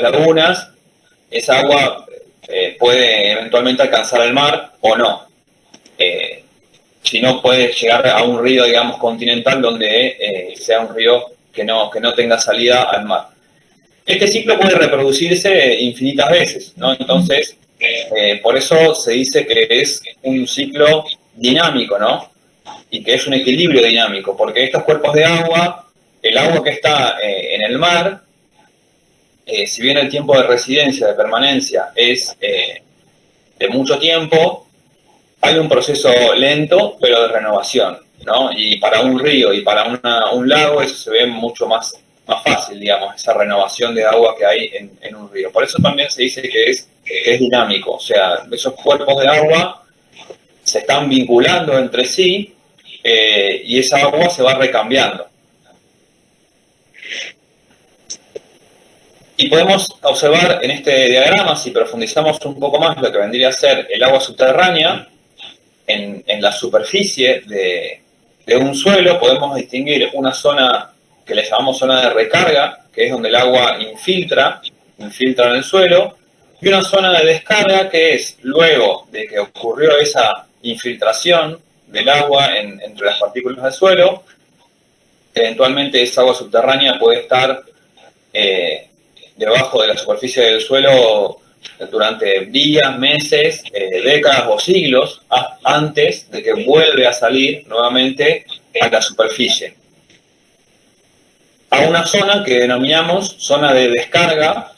las lagunas, esa agua puede eventualmente alcanzar el mar o no. Si no, puede llegar a un río, digamos, continental, donde sea un río que no tenga salida al mar. Este ciclo puede reproducirse infinitas veces, ¿no? Entonces, por eso se dice que es un ciclo dinámico, ¿no? Y que es un equilibrio dinámico, porque estos cuerpos de agua, el agua que está en el mar, si bien el tiempo de residencia, de permanencia, es de mucho tiempo, hay un proceso lento, pero de renovación, ¿no? Y para un río y para un lago eso se ve mucho más fácil, digamos, esa renovación de agua que hay en un río. Por eso también se dice que es dinámico, o sea, esos cuerpos de agua se están vinculando entre sí y esa agua se va recambiando. Y podemos observar en este diagrama, si profundizamos un poco más, lo que vendría a ser el agua subterránea en la superficie de un suelo. Podemos distinguir una zona que le llamamos zona de recarga, que es donde el agua infiltra en el suelo, y una zona de descarga, que es luego de que ocurrió esa infiltración del agua entre las partículas del suelo, eventualmente esa agua subterránea puede estar debajo de la superficie del suelo durante días, meses, décadas o siglos antes de que vuelve a salir nuevamente a la superficie. A una zona que denominamos zona de descarga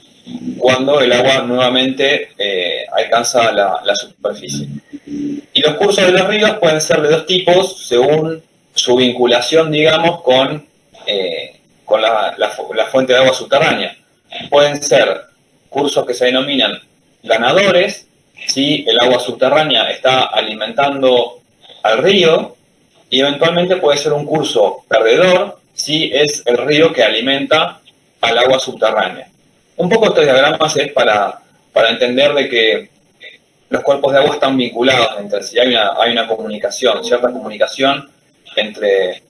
cuando el agua nuevamente alcanza la superficie. Y los cursos de los ríos pueden ser de dos tipos según su vinculación, digamos, con la fuente de agua subterránea. Pueden ser cursos que se denominan ganadores, si el agua subterránea está alimentando al río, y eventualmente puede ser un curso perdedor, si es el río que alimenta al agua subterránea. Un poco estos diagramas es para entender de que los cuerpos de agua están vinculados entre sí, hay una comunicación, cierta comunicación entre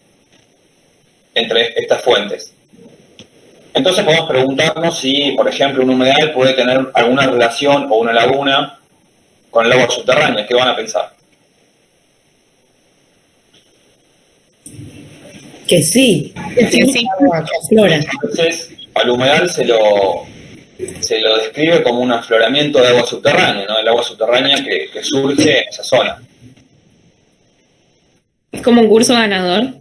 estas fuentes. Entonces podemos preguntarnos si, por ejemplo, un humedal puede tener alguna relación o una laguna con el agua subterránea. ¿Qué van a pensar? Que sí. Que sí. Agua que aflora. Entonces, al humedal se lo describe como un afloramiento de agua subterránea, ¿no? El agua subterránea que surge en esa zona. Es como un curso ganador.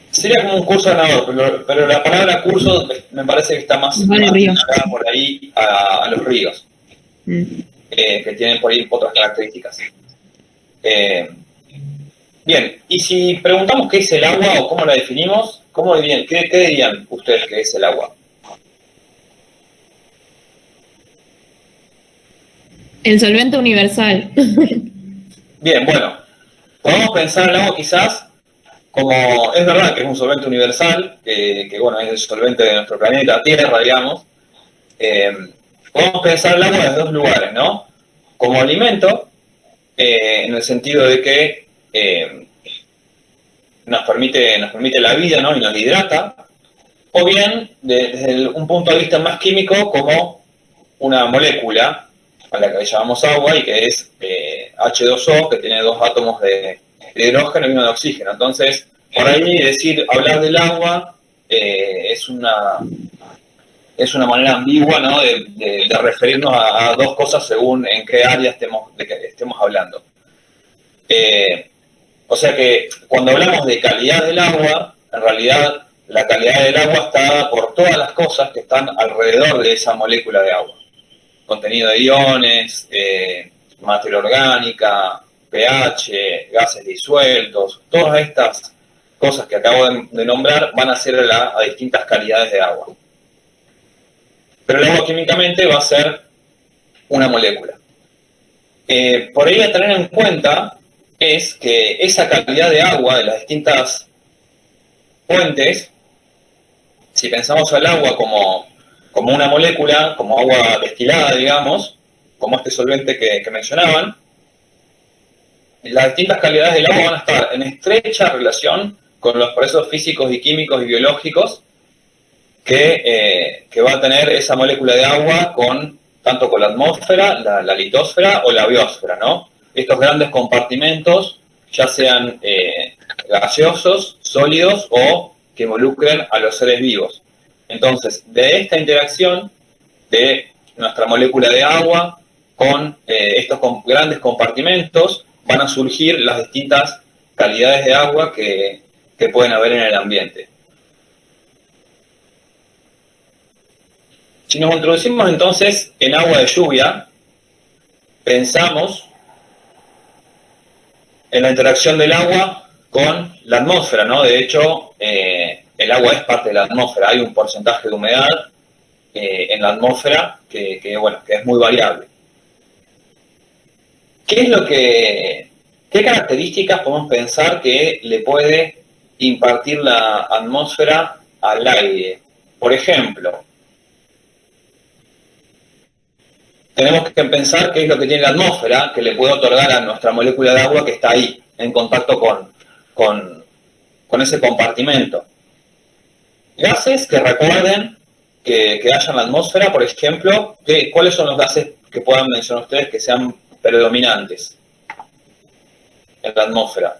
Sería como un curso ganador, pero la palabra curso me parece que está más ligada por ahí a los ríos, que tienen por ahí otras características. Bien, y si preguntamos qué es el agua o cómo la definimos, ¿qué dirían ustedes que es el agua? El solvente universal. Bien, bueno, podemos pensar el agua quizás como, es verdad que es un solvente universal, que bueno, es el solvente de nuestro planeta Tierra, digamos. Podemos pensar el agua desde dos lugares, ¿no? Como alimento, en el sentido de que nos permite la vida, ¿no? Y nos hidrata, o bien desde un punto de vista más químico como una molécula a la que llamamos agua y que es H2O, que tiene dos átomos de hidrógeno y uno de oxígeno. Entonces, por ahí hablar del agua es una manera ambigua, ¿no? de referirnos a dos cosas según en qué área estemos hablando. O sea que cuando hablamos de calidad del agua, en realidad la calidad del agua está dada por todas las cosas que están alrededor de esa molécula de agua. Contenido de iones, materia orgánica, pH, gases disueltos, todas estas cosas que acabo de nombrar van a ser a distintas calidades de agua. Pero el agua químicamente va a ser una molécula. Por ahí a tener en cuenta es que esa calidad de agua de las distintas fuentes, si pensamos al agua como una molécula, como agua destilada, digamos, como este solvente que mencionaban, las distintas calidades del agua van a estar en estrecha relación con los procesos físicos y químicos y biológicos que va a tener esa molécula de agua tanto con la atmósfera, la litosfera o la biosfera, ¿no? Estos grandes compartimentos, ya sean gaseosos, sólidos o que involucren a los seres vivos. Entonces, de esta interacción de nuestra molécula de agua con estos grandes compartimentos van a surgir las distintas calidades de agua que pueden haber en el ambiente. Si nos introducimos entonces en agua de lluvia, pensamos en la interacción del agua con la atmósfera, ¿no? De hecho, el agua es parte de la atmósfera, hay un porcentaje de humedad en la atmósfera que es muy variable. ¿Qué características podemos pensar que le puede impartir la atmósfera al aire? Por ejemplo, tenemos que pensar qué es lo que tiene la atmósfera que le puede otorgar a nuestra molécula de agua que está ahí, en contacto con ese compartimento. Gases que recuerden que haya en la atmósfera, por ejemplo, ¿cuáles son los gases que puedan mencionar ustedes que sean predominantes en la atmósfera?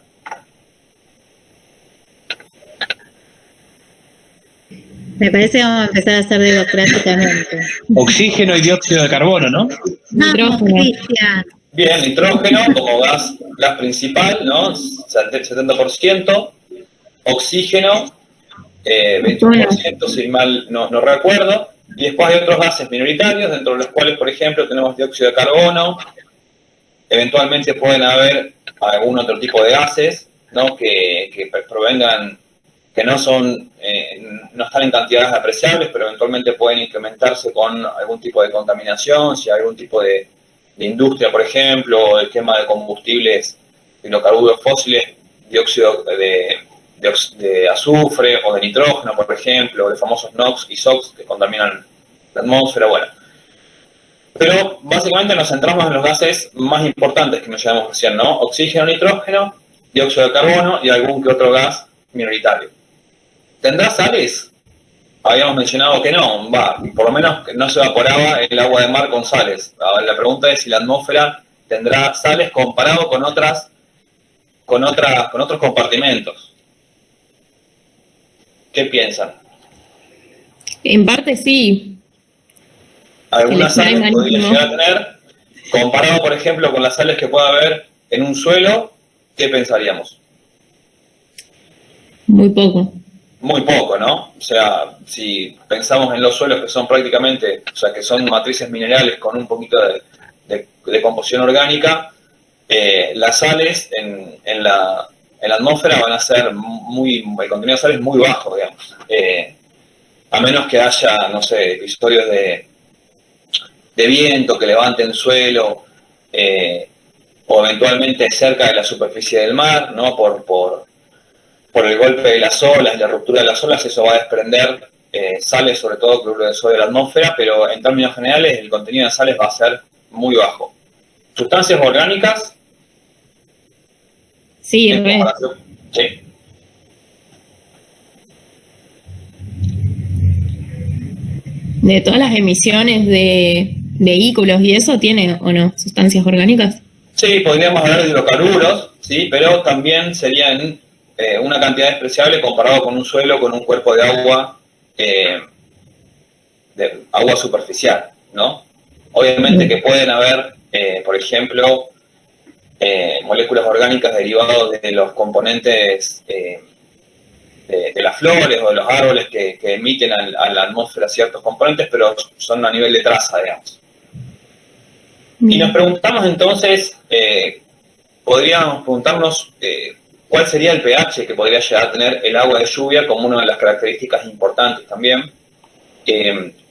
Me parece que vamos a empezar a hacer democráticamente. Oxígeno y dióxido de carbono, ¿no? Nitrógeno. Cristian. Bien, nitrógeno como gas principal, ¿no? 70%. Oxígeno, 21%, si mal no recuerdo. Y después hay otros gases minoritarios, dentro de los cuales, por ejemplo, tenemos dióxido de carbono. Eventualmente pueden haber algún otro tipo de gases, ¿no? que provengan, que no están en cantidades apreciables, pero eventualmente pueden incrementarse con algún tipo de contaminación, si hay algún tipo de industria, por ejemplo, el quema de combustibles, hidrocarburos fósiles, dióxido de azufre o de nitrógeno, por ejemplo, los famosos NOx y SOx que contaminan la atmósfera, bueno. Pero básicamente nos centramos en los gases más importantes que mencionamos recién, ¿no? Oxígeno, nitrógeno, dióxido de carbono y algún que otro gas minoritario. ¿Tendrá sales? Habíamos mencionado que no, por lo menos no se evaporaba el agua de mar con sales. Ahora, la pregunta es si la atmósfera tendrá sales comparado con otros compartimentos. ¿Qué piensan? En parte sí. Algunas El sales slime podría marino. llegar a tener, comparado por ejemplo con las sales que pueda haber en un suelo, ¿qué pensaríamos? Muy poco. Muy poco, ¿no? O sea, si pensamos en los suelos que son prácticamente, o sea, que son matrices minerales con un poquito de composición orgánica, las sales en la atmósfera van a ser el contenido de sales muy bajo, digamos. A menos que haya, no sé, episodios de viento que levanten suelo, o eventualmente cerca de la superficie del mar, ¿no? Por el golpe de las olas y la ruptura de las olas, eso va a desprender sales, sobre todo cloruro de sodio de la atmósfera, pero en términos generales el contenido de sales va a ser muy bajo. Sustancias orgánicas. Sí, en re. comparación. Sí. De todas las emisiones de vehículos y eso, ¿tiene o no sustancias orgánicas? Sí, podríamos hablar de hidrocarburos, sí, pero también serían una cantidad despreciable comparado con un suelo, con un cuerpo de agua superficial, ¿no? Obviamente que pueden haber, por ejemplo, moléculas orgánicas derivadas de los componentes de las flores o de los árboles que emiten a la atmósfera ciertos componentes, pero son a nivel de traza, digamos. Y nos preguntamos entonces, podríamos preguntarnos cuál sería el pH que podría llegar a tener el agua de lluvia como una de las características importantes también.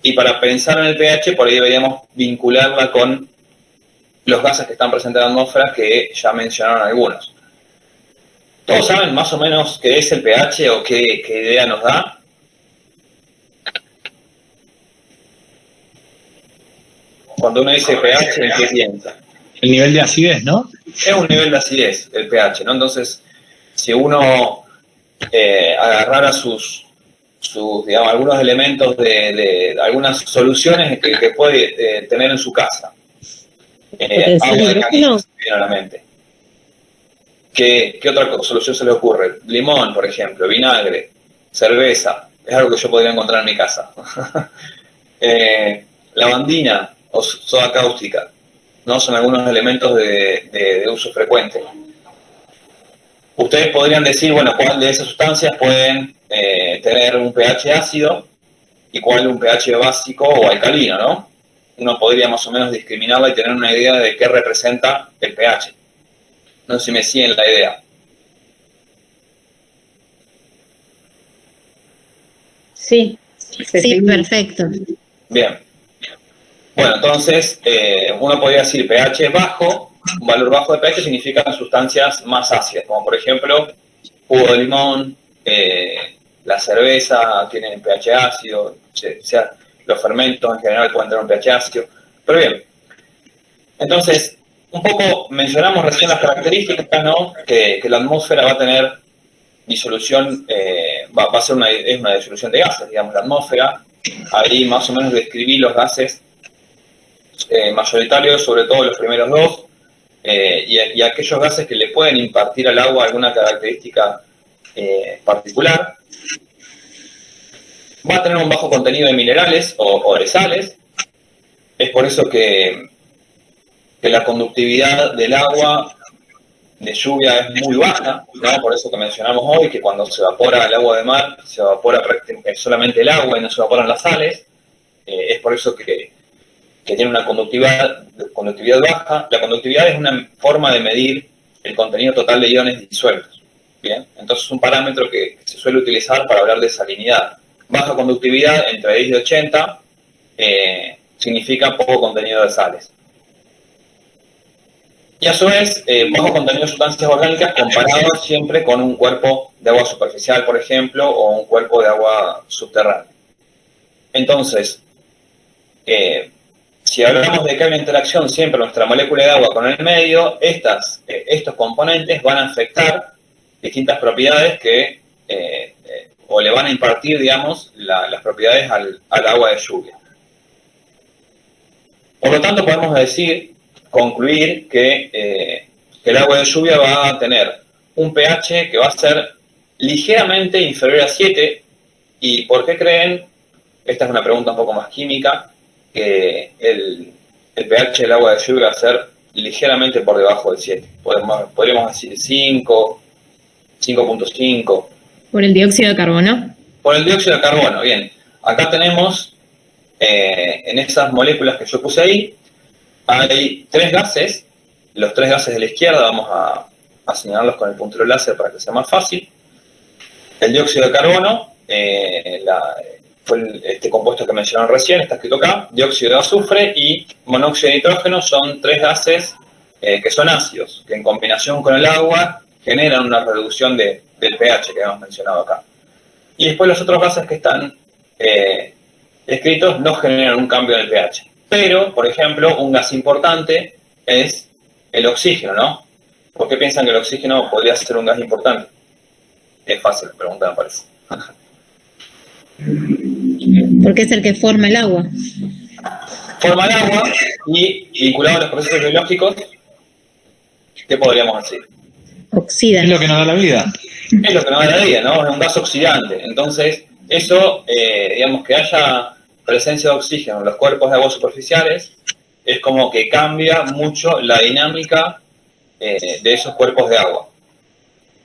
Y para pensar en el pH, por ahí deberíamos vincularla con los gases que están presentes en la atmósfera, que ya mencionaron algunos. ¿Todos saben más o menos qué es el pH o qué idea nos da? Cuando uno dice pH, ¿en qué piensa? El nivel de acidez, ¿no? Es un nivel de acidez, el pH, ¿no? Entonces, si uno agarrara sus digamos, algunos elementos de algunas soluciones que puede tener en su casa. ¿Potencial Agua de hidrógeno? canilla se me viene a la mente. ¿Qué otra solución se le ocurre? Limón, por ejemplo, vinagre, cerveza. Es algo que yo podría encontrar en mi casa. Lavandina o soda cáustica, ¿no? Son algunos elementos de uso frecuente. Ustedes podrían decir, bueno, cuál de esas sustancias pueden tener un pH ácido y cuál un pH básico o alcalino, ¿no? Uno podría más o menos discriminarla y tener una idea de qué representa el pH. No sé si me siguen la idea. Sí, sí, perfecto. Bien. Bueno, entonces, uno podría decir pH bajo. Un valor bajo de pH significa sustancias más ácidas, como por ejemplo, jugo de limón, la cerveza tiene pH ácido, los fermentos en general pueden tener un pH ácido. Pero bien, entonces, un poco mencionamos recién las características, ¿no? Que la atmósfera va a tener disolución, va a ser una disolución de gases, digamos, la atmósfera. Ahí más o menos describí los gases mayoritarios, sobre todo los primeros dos, y aquellos gases que le pueden impartir al agua alguna característica particular. Va a tener un bajo contenido de minerales o de sales. Es por eso que la conductividad del agua de lluvia es muy baja, ¿no? Por eso que mencionamos hoy que cuando se evapora el agua de mar, se evapora solamente el agua y no se evaporan las sales. Es por eso que tiene una conductividad baja. La conductividad es una forma de medir el contenido total de iones disueltos. Bien, entonces es un parámetro que se suele utilizar para hablar de salinidad. Baja conductividad, entre 10 y 80, significa poco contenido de sales. Y a su vez, bajo contenido de sustancias orgánicas comparado siempre con un cuerpo de agua superficial, por ejemplo, o un cuerpo de agua subterránea. Entonces, si hablamos de que hay una interacción siempre nuestra molécula de agua con el medio, estos componentes van a afectar distintas propiedades que, o le van a impartir, digamos, las propiedades al agua de lluvia. Por lo tanto, podemos concluir que el agua de lluvia va a tener un pH que va a ser ligeramente inferior a 7. ¿Y por qué creen? Esta es una pregunta un poco más química, que el pH del agua de lluvia va a ser ligeramente por debajo del 7. Podríamos decir 5, 5.5. ¿Por el dióxido de carbono? Por el dióxido de carbono, bien. Acá tenemos, en esas moléculas que yo puse ahí, hay 3 gases. Los 3 gases de la izquierda vamos a señalarlos con el puntero láser para que sea más fácil. El dióxido de carbono, fue este compuesto que mencionaron recién, está escrito acá. Dióxido de azufre y monóxido de nitrógeno son 3 gases que son ácidos, que en combinación con el agua generan una reducción del pH que hemos mencionado acá. Y después los otros gases que están escritos no generan un cambio en el pH. Pero, por ejemplo, un gas importante es el oxígeno, ¿no? ¿Por qué piensan que el oxígeno podría ser un gas importante? Es fácil la pregunta, me parece. Porque es el que forma el agua. Forma el agua y vinculado a los procesos biológicos, ¿qué podríamos decir? Oxida. Es lo que nos da la vida. Es lo que nos da la vida, ¿no? Es un gas oxidante. Entonces, eso, digamos, que haya presencia de oxígeno en los cuerpos de agua superficiales, es como que cambia mucho la dinámica de esos cuerpos de agua.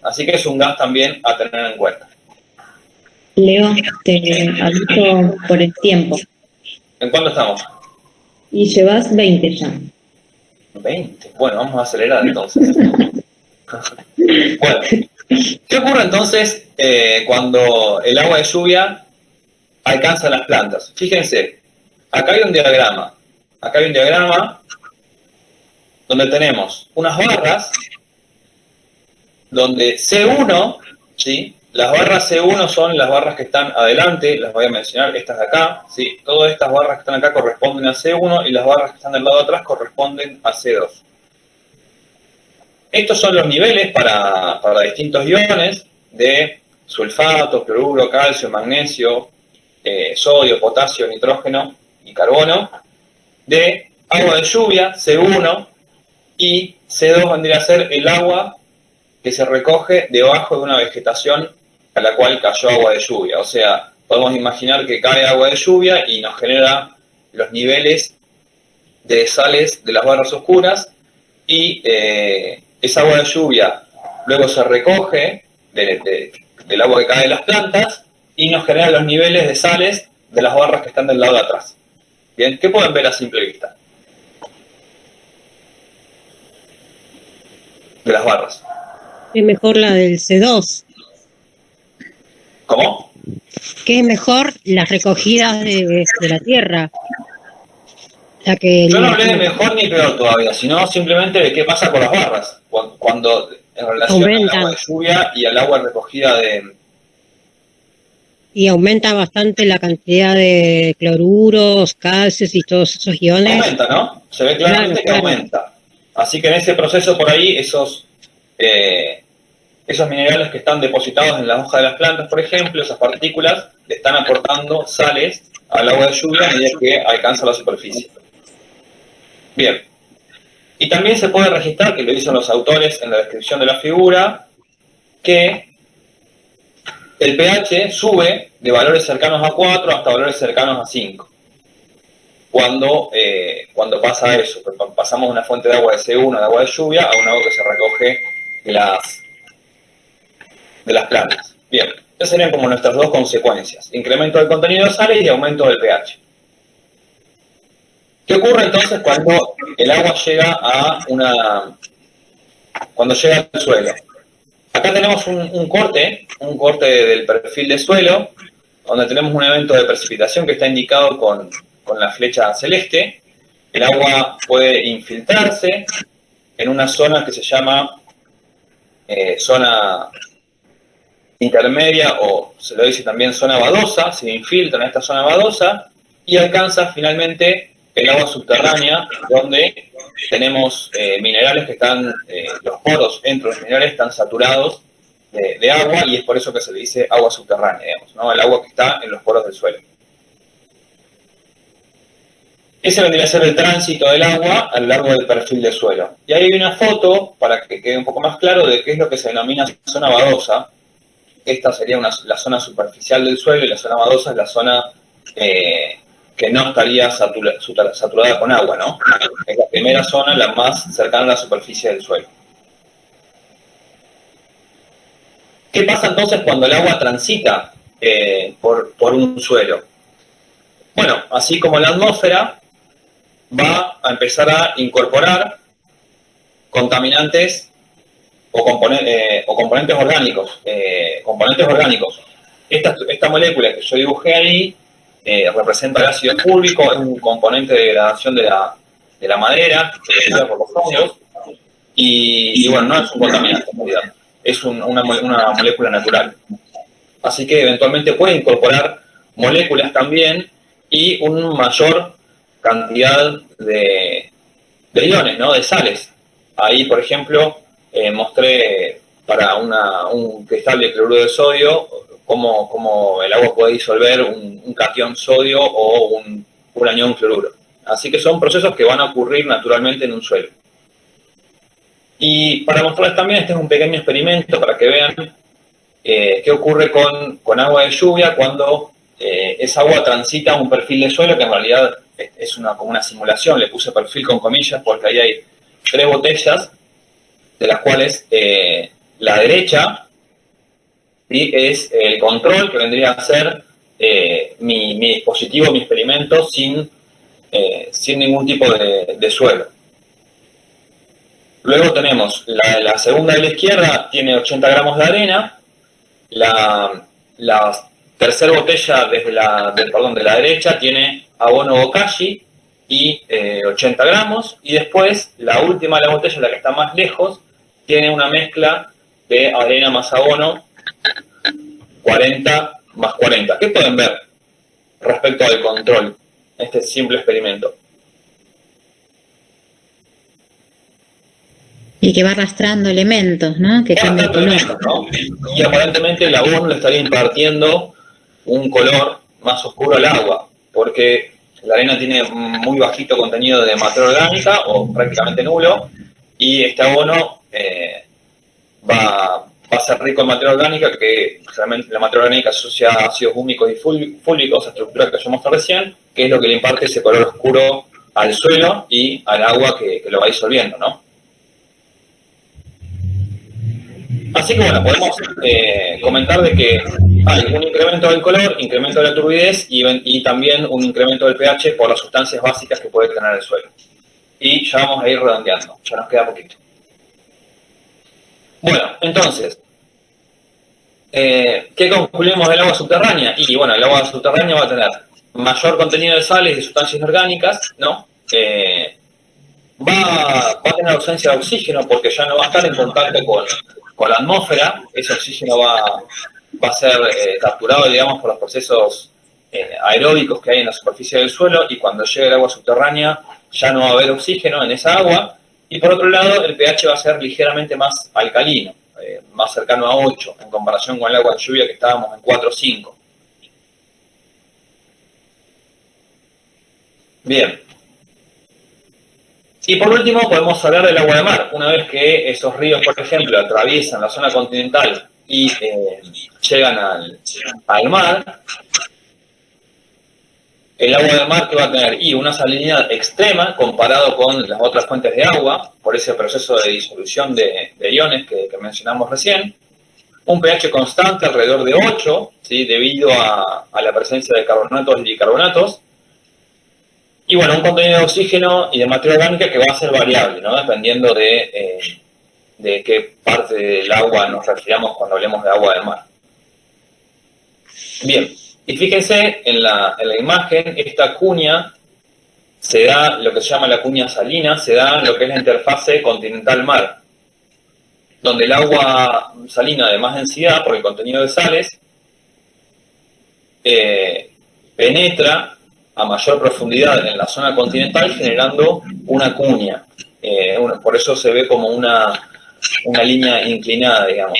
Así que es un gas también a tener en cuenta. Leo, te aviso por el tiempo. ¿En cuánto estamos? Y llevas 20 ya. 20. Bueno, vamos a acelerar entonces. Bueno, ¿qué ocurre entonces cuando el agua de lluvia alcanza las plantas? Fíjense, acá hay un diagrama. Acá hay un diagrama donde tenemos unas barras donde C1, ¿sí? Las barras C1 son las barras que están adelante, las voy a mencionar, estas de acá, ¿sí? Todas estas barras que están acá corresponden a C1 y las barras que están del lado de atrás corresponden a C2. Estos son los niveles para distintos iones de sulfato, cloruro, calcio, magnesio, sodio, potasio, nitrógeno y carbono, de agua de lluvia, C1, y C2 vendría a ser el agua que se recoge debajo de una vegetación a la cual cayó agua de lluvia. O sea, podemos imaginar que cae agua de lluvia y nos genera los niveles de sales de las barras oscuras, y esa agua de lluvia luego se recoge del agua que cae de las plantas y nos genera los niveles de sales de las barras que están del lado de atrás. Bien, ¿qué pueden ver a simple vista? De las barras. Es mejor la del C2, ¿Cómo? que es mejor las recogidas de la tierra. La que Yo no hablé de mejor ni peor todavía, sino simplemente de qué pasa con las barras cuando en relación al Aumentan. agua de lluvia y al agua recogida y aumenta bastante la cantidad de cloruros, calcios y todos esos iones. aumenta, ¿no? Se ve claramente Claro, que aumenta. Así que en ese proceso por ahí, esos minerales que están depositados en la hoja de las plantas, por ejemplo, esas partículas, le están aportando sales al agua de lluvia a medida que alcanza la superficie. Bien. Y también se puede registrar, que lo dicen los autores en la descripción de la figura, que el pH sube de valores cercanos a 4 hasta valores cercanos a 5. Cuando pasa eso, pasamos de una fuente de agua de C1, de agua de lluvia, a un agua que se recoge de las plantas. Bien, esas serían como nuestras dos consecuencias: incremento del contenido de sales y aumento del pH. ¿Qué ocurre entonces cuando el agua llega cuando llega al suelo? Acá tenemos un corte del perfil de suelo, donde tenemos un evento de precipitación que está indicado con la flecha celeste. El agua puede infiltrarse en una zona que se llama zona intermedia, o se lo dice también zona badosa. Se infiltra en esta zona badosa y alcanza finalmente el agua subterránea, donde tenemos minerales que están, los poros entre los minerales están saturados de agua, y es por eso que se le dice agua subterránea, digamos, ¿no? El agua que está en los poros del suelo. Ese vendría a ser el tránsito del agua a lo largo del perfil del suelo. Y ahí hay una foto, para que quede un poco más claro, de qué es lo que se denomina zona badosa. Esta sería la zona superficial del suelo, y la zona badosa es la zona que no estaría saturada con agua, ¿no? Es la primera zona, la más cercana a la superficie del suelo. ¿Qué pasa entonces cuando el agua transita por un suelo? Bueno, así como la atmósfera va a empezar a incorporar contaminantes o componentes orgánicos. Esta molécula que yo dibujé ahí representa el ácido fúlvico, es un componente de degradación de la madera, por los hongos, y bueno, no es un contaminante en realidad, es una molécula natural. Así que eventualmente puede incorporar moléculas también y una mayor cantidad de iones, ¿no? De sales. Ahí, por ejemplo, mostré para un cristal de cloruro de sodio cómo el agua puede disolver un catión sodio o un anión cloruro. Así que son procesos que van a ocurrir naturalmente en un suelo. Y para mostrarles también, este es un pequeño experimento para que vean qué ocurre con agua de lluvia cuando esa agua transita un perfil de suelo, que en realidad es como una simulación. Le puse perfil con comillas porque ahí hay 3 botellas, de las cuales la derecha, ¿sí?, es el control, que vendría a ser mi dispositivo, mi experimento, sin ningún tipo de suelo. Luego tenemos la segunda de la izquierda, tiene 80 gramos de arena. La tercera botella de la derecha tiene abono bokashi y 80 gramos. Y después, la última de la botella, la que está más lejos, tiene una mezcla de arena más abono, 40 más 40. ¿Qué pueden ver respecto al control? Este simple experimento. Y que va arrastrando elementos, ¿no? Que cambian el color. ¿no? Y aparentemente el abono le estaría impartiendo un color más oscuro al agua, porque la arena tiene muy bajito contenido de materia orgánica o prácticamente nulo, y este abono va a ser rico en materia orgánica, que realmente la materia orgánica asocia a ácidos húmicos y fúllicos, estructura que yo mostré recién, que es lo que le imparte ese color oscuro al suelo y al agua que lo va disolviendo, ¿no? Así que bueno, podemos comentar de que hay un incremento del color, incremento de la turbidez y también un incremento del pH por las sustancias básicas que puede tener el suelo. Y ya vamos a ir redondeando, ya nos queda poquito. Bueno, entonces, ¿qué concluimos del agua subterránea? Y bueno, el agua subterránea va a tener mayor contenido de sales y sustancias orgánicas, ¿no? Va a tener ausencia de oxígeno porque ya no va a estar en contacto con la atmósfera. Ese oxígeno va a ser capturado, digamos, por los procesos aeróbicos que hay en la superficie del suelo, y cuando llegue el agua subterránea ya no va a haber oxígeno en esa agua. Y por otro lado, el pH va a ser ligeramente más alcalino, más cercano a 8, en comparación con el agua de lluvia que estábamos en 4 o 5. Bien. Y por último podemos hablar del agua de mar. Una vez que esos ríos, por ejemplo, atraviesan la zona continental y llegan al mar, el agua de mar que va a tener una salinidad extrema comparado con las otras fuentes de agua, por ese proceso de disolución de iones que mencionamos recién, un pH constante alrededor de 8, ¿sí? Debido a la presencia de carbonatos y bicarbonatos. Y bueno, un contenido de oxígeno y de materia orgánica que va a ser variable, ¿no? Dependiendo de qué parte del agua nos refiramos cuando hablemos de agua de mar. Bien, y fíjense en la imagen, esta cuña se da, lo que se llama la cuña salina, se da en lo que es la interfase continental-mar, donde el agua salina de más densidad, por el contenido de sales, penetra a mayor profundidad en la zona continental, generando una cuña. Por eso se ve como una línea inclinada, digamos.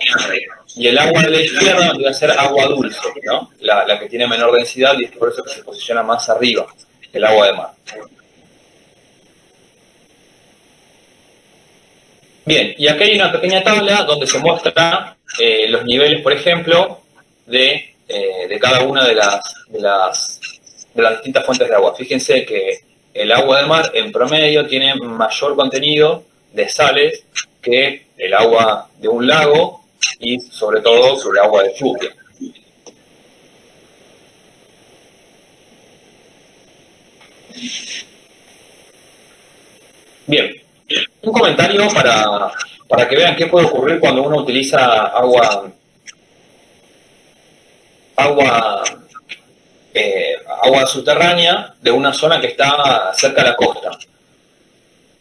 Y el agua de la izquierda debe ser agua dulce, ¿no? La que tiene menor densidad, y es por eso que se posiciona más arriba que el agua de mar. Bien, y aquí hay una pequeña tabla donde se muestra los niveles, por ejemplo, de cada una de las distintas fuentes de agua. Fíjense que el agua del mar en promedio tiene mayor contenido de sales que el agua de un lago y sobre todo el agua de lluvia. Bien, un comentario para que vean qué puede ocurrir cuando uno utiliza agua subterránea de una zona que está cerca de la costa.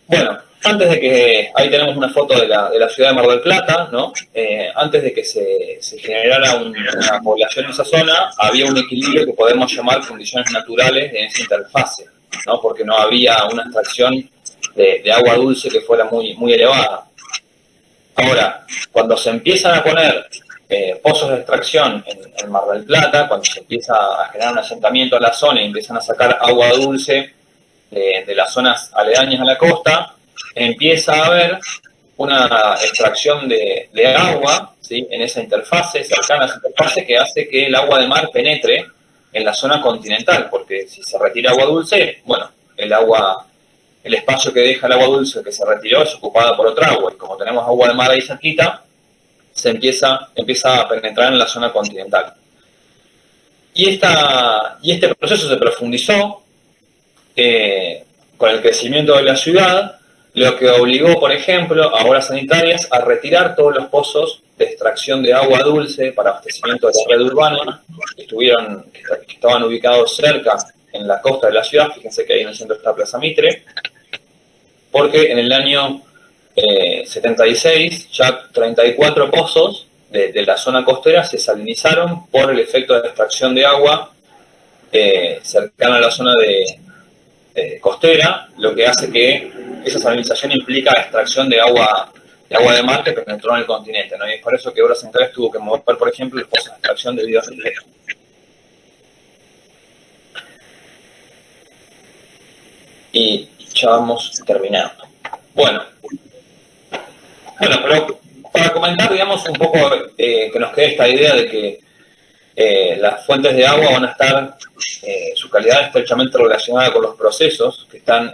Bueno, antes de que, ahí tenemos una foto de la ciudad de Mar del Plata, ¿no? Antes de que se generara una población en esa zona, había un equilibrio que podemos llamar condiciones naturales en esa interfase, ¿no? Porque no había una extracción de agua dulce que fuera muy, muy elevada. Ahora, cuando se empiezan a poner pozos de extracción en Mar del Plata, cuando se empieza a generar un asentamiento en la zona y empiezan a sacar agua dulce de las zonas aledañas a la costa, empieza a haber una extracción de agua, ¿sí? En esa interfase, cercana a esa interfase, que hace que el agua de mar penetre en la zona continental, porque si se retira agua dulce, bueno, el espacio que deja el agua dulce que se retiró es ocupado por otra agua, y como tenemos agua de mar ahí cerquita, empieza a penetrar en la zona continental. Y este proceso se profundizó con el crecimiento de la ciudad, lo que obligó, por ejemplo, a obras sanitarias a retirar todos los pozos de extracción de agua dulce para abastecimiento de la red urbana que estaban ubicados cerca en la costa de la ciudad. Fíjense que ahí en el centro está Plaza Mitre, porque en el año 76 ya 34 pozos de la zona costera se salinizaron por el efecto de extracción de agua cercana a la zona de costera, lo que hace que esa salinización implica extracción de agua de agua de mar que penetró en el continente, ¿no? Y es por eso que Obras Centrales tuvo que mover, por ejemplo, el foso de extracción debido a ese riesgo. Y ya vamos terminando. Bueno, pero para comentar, digamos, un poco que nos quede esta idea de que las fuentes de agua van a estar, su calidad estrechamente relacionada con los procesos que están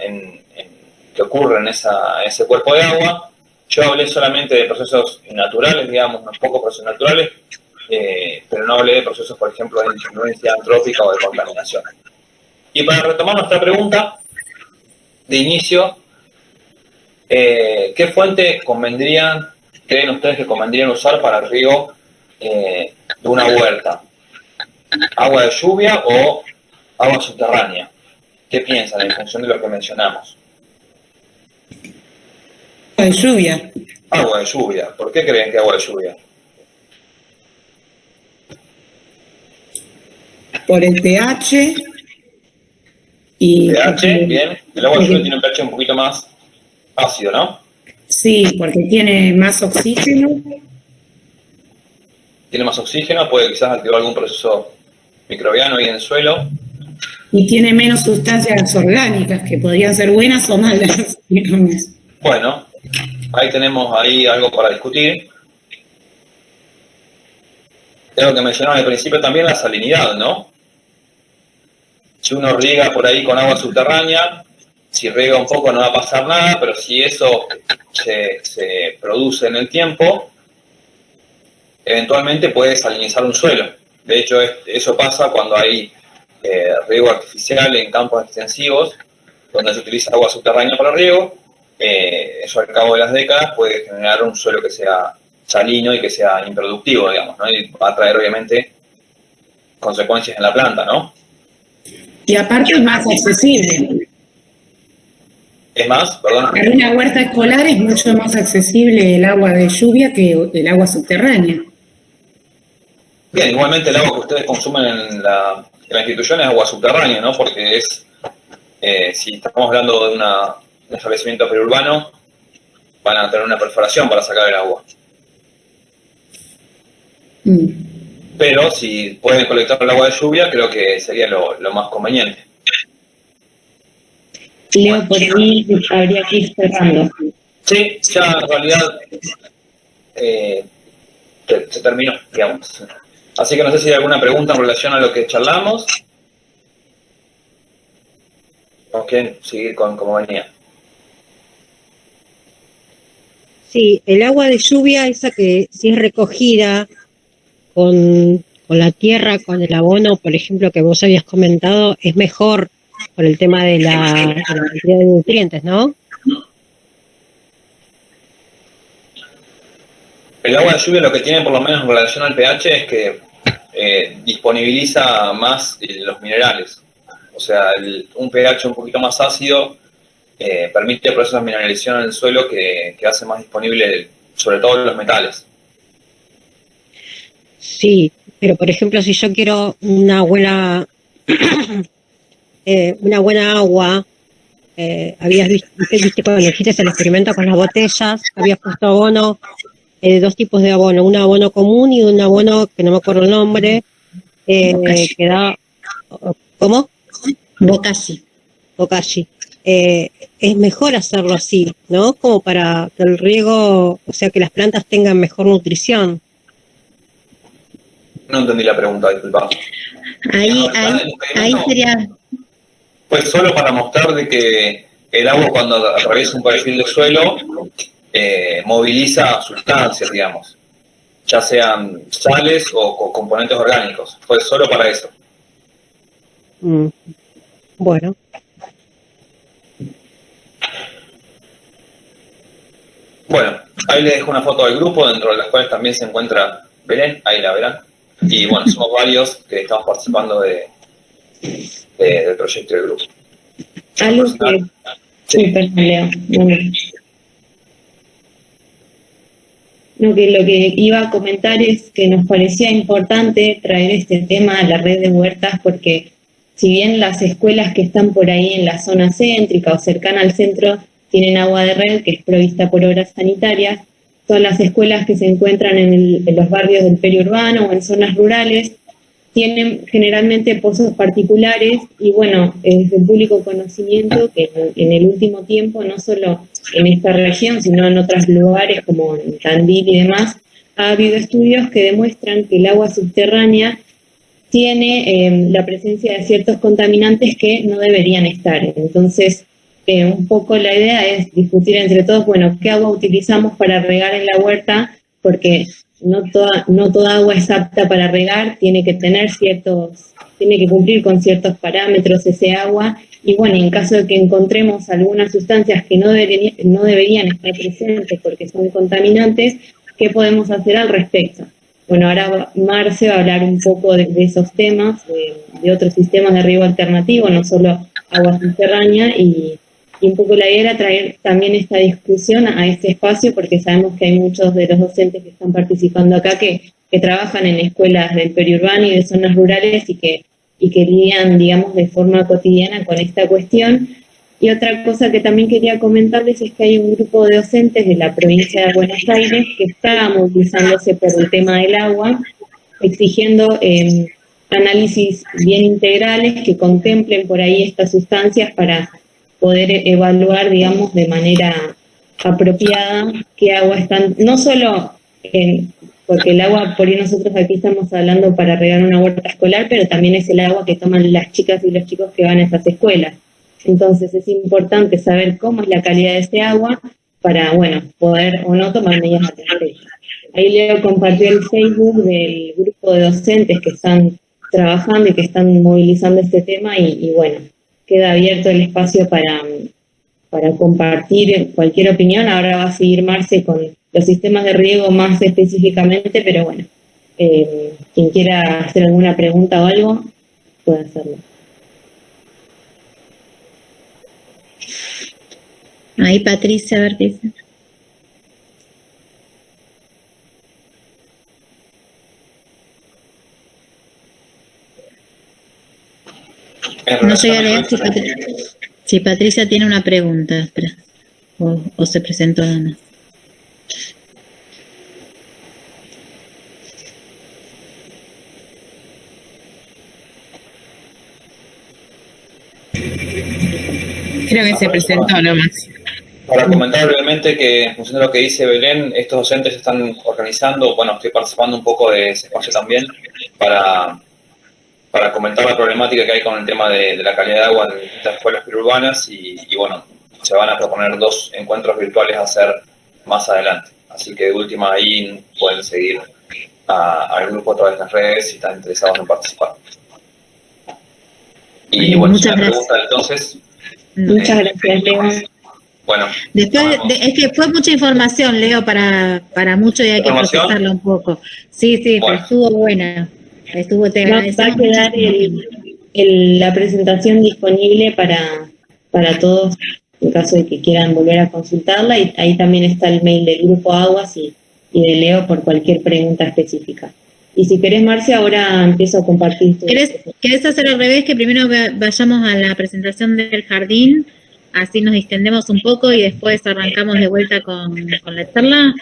que ocurren en ese cuerpo de agua. Yo hablé solamente de procesos naturales, digamos, unos pocos procesos naturales, pero no hablé de procesos, por ejemplo, de influencia antrópica o de contaminación. Y para retomar nuestra pregunta de inicio, ¿qué fuente creen ustedes que convendrían usar para el riego de una huerta? ¿Agua de lluvia o agua subterránea? ¿Qué piensan en función de lo que mencionamos? De lluvia. Agua de lluvia. ¿Por qué creen que agua de lluvia? Por el pH y pH, bien. El agua de lluvia tiene un pH un poquito más ácido, ¿no? sí, porque tiene más oxígeno. Tiene más oxígeno, puede quizás activar algún proceso microbiano ahí en el suelo. Y tiene menos sustancias orgánicas que podrían ser buenas o malas. Bueno, ahí tenemos algo para discutir. Tengo que mencionar al principio también la salinidad, ¿no? Si uno riega por ahí con agua subterránea, si riega un poco no va a pasar nada, pero si eso se produce en el tiempo, eventualmente puede salinizar un suelo. De hecho, eso pasa cuando hay riego artificial en campos extensivos, donde se utiliza agua subterránea para riego. Eso al cabo de las décadas puede generar un suelo que sea salino y que sea improductivo, digamos, ¿no? Y va a traer, obviamente, consecuencias en la planta, ¿no? Y aparte es más accesible. Es más, perdón. Para una huerta escolar es mucho más accesible el agua de lluvia que el agua subterránea. Bien, igualmente el agua que ustedes consumen en la institución es agua subterránea, ¿no? Porque si estamos hablando de un establecimiento periurbano, van a tener una perforación para sacar el agua. Pero si pueden colectar el agua de lluvia, creo que sería lo más conveniente. Leo, por ahí habría que ir cerrando. Sí, ya en realidad se terminó, digamos. Así que no sé si hay alguna pregunta en relación a lo que charlamos. ¿O quieren seguir con como venía? Sí, el agua de lluvia, esa que si es recogida con la tierra, con el abono, por ejemplo, que vos habías comentado, es mejor por el tema de la cantidad de nutrientes, ¿no? El agua de lluvia lo que tiene, por lo menos en relación al pH, es que disponibiliza más los minerales. O sea, un pH un poquito más ácido permite procesos de mineralización en el suelo que hace más disponible, sobre todo los metales. Sí, pero por ejemplo, si yo quiero una buena agua, viste cuando hiciste el experimento con las botellas, habías puesto abono, dos tipos de abono, un abono común y un abono que no me acuerdo el nombre, que da, ¿cómo? Bokashi. Es mejor hacerlo así, ¿no? Como para que el riego, o sea, que las plantas tengan mejor nutrición. No entendí la pregunta, disculpa. Ahí sería... Pues solo para mostrar de que el agua cuando atraviesa un perfil de suelo moviliza sustancias, digamos, ya sean sales o componentes orgánicos. Fue solo para eso. Bueno. Bueno, ahí les dejo una foto del grupo, dentro de las cuales también se encuentra Belén, ahí la verán. Y bueno, somos varios que estamos participando del proyecto del grupo. Algo que... Sí, perdón, Leo. No, que lo que iba a comentar es que nos parecía importante traer este tema a la red de huertas porque si bien las escuelas que están por ahí en la zona céntrica o cercana al centro tienen agua de red que es provista por obras sanitarias, todas las escuelas que se encuentran en los barrios del periurbano o en zonas rurales tienen generalmente pozos particulares y bueno, es de público conocimiento que en el último tiempo, no solo en esta región, sino en otros lugares como en Tandil y demás, ha habido estudios que demuestran que el agua subterránea tiene la presencia de ciertos contaminantes que no deberían estar. Entonces, un poco la idea es discutir entre todos, bueno, qué agua utilizamos para regar en la huerta, porque no toda agua es apta para regar, tiene que cumplir con ciertos parámetros ese agua, y bueno, en caso de que encontremos algunas sustancias que no deberían estar presentes porque son contaminantes, ¿qué podemos hacer al respecto? Bueno, ahora Marce va a hablar un poco de esos temas, de otros sistemas de riego alternativo, no solo agua subterránea, y un poco la idea era traer también esta discusión a este espacio, porque sabemos que hay muchos de los docentes que están participando acá que trabajan en escuelas del periurbano y de zonas rurales y que lidian, digamos, de forma cotidiana con esta cuestión. Y otra cosa que también quería comentarles es que hay un grupo de docentes de la provincia de Buenos Aires que está movilizándose por el tema del agua, exigiendo análisis bien integrales que contemplen por ahí estas sustancias para poder evaluar, digamos, de manera apropiada qué agua están, no solo porque el agua, por ahí nosotros aquí estamos hablando para regar una huerta escolar, pero también es el agua que toman las chicas y los chicos que van a esas escuelas. Entonces es importante saber cómo es la calidad de ese agua para, bueno, poder o no tomar medidas al respecto. Ahí Leo compartió el Facebook del grupo de docentes que están trabajando y que están movilizando este tema y bueno, queda abierto el espacio para compartir cualquier opinión. Ahora va a seguir Marce con los sistemas de riego más específicamente, pero bueno, quien quiera hacer alguna pregunta o algo, puede hacerlo. Ahí Patricia, a ver qué dice. No llega a leer si Patricia tiene una pregunta, espera. O se presentó nada más. Creo que se presentó nomás. Para comentar brevemente que en función de lo que dice Belén, estos docentes están organizando, bueno, estoy participando un poco de ese espacio también, para comentar la problemática que hay con el tema de la calidad de agua en distintas escuelas periurbanas y bueno, se van a proponer 2 encuentros virtuales a hacer más adelante. Así que de última ahí pueden seguir al grupo a través de las redes si están interesados en participar. Y bueno, muchas una gracias. pregunta entonces. Muchas gracias, Leo. Bueno. Después, es que fue mucha información, Leo, para mucho y hay que procesarlo un poco. Sí, bueno. Pero estuvo buena. Te agradecemos. Va a quedar la presentación disponible para todos en caso de que quieran volver a consultarla, y ahí también está el mail del Grupo Aguas y de Leo por cualquier pregunta específica. Y si querés, Marcia, ahora empiezo a compartir. ¿Querés hacer al revés? Que primero vayamos a la presentación del jardín, así nos distendemos un poco y después arrancamos de vuelta con la charla.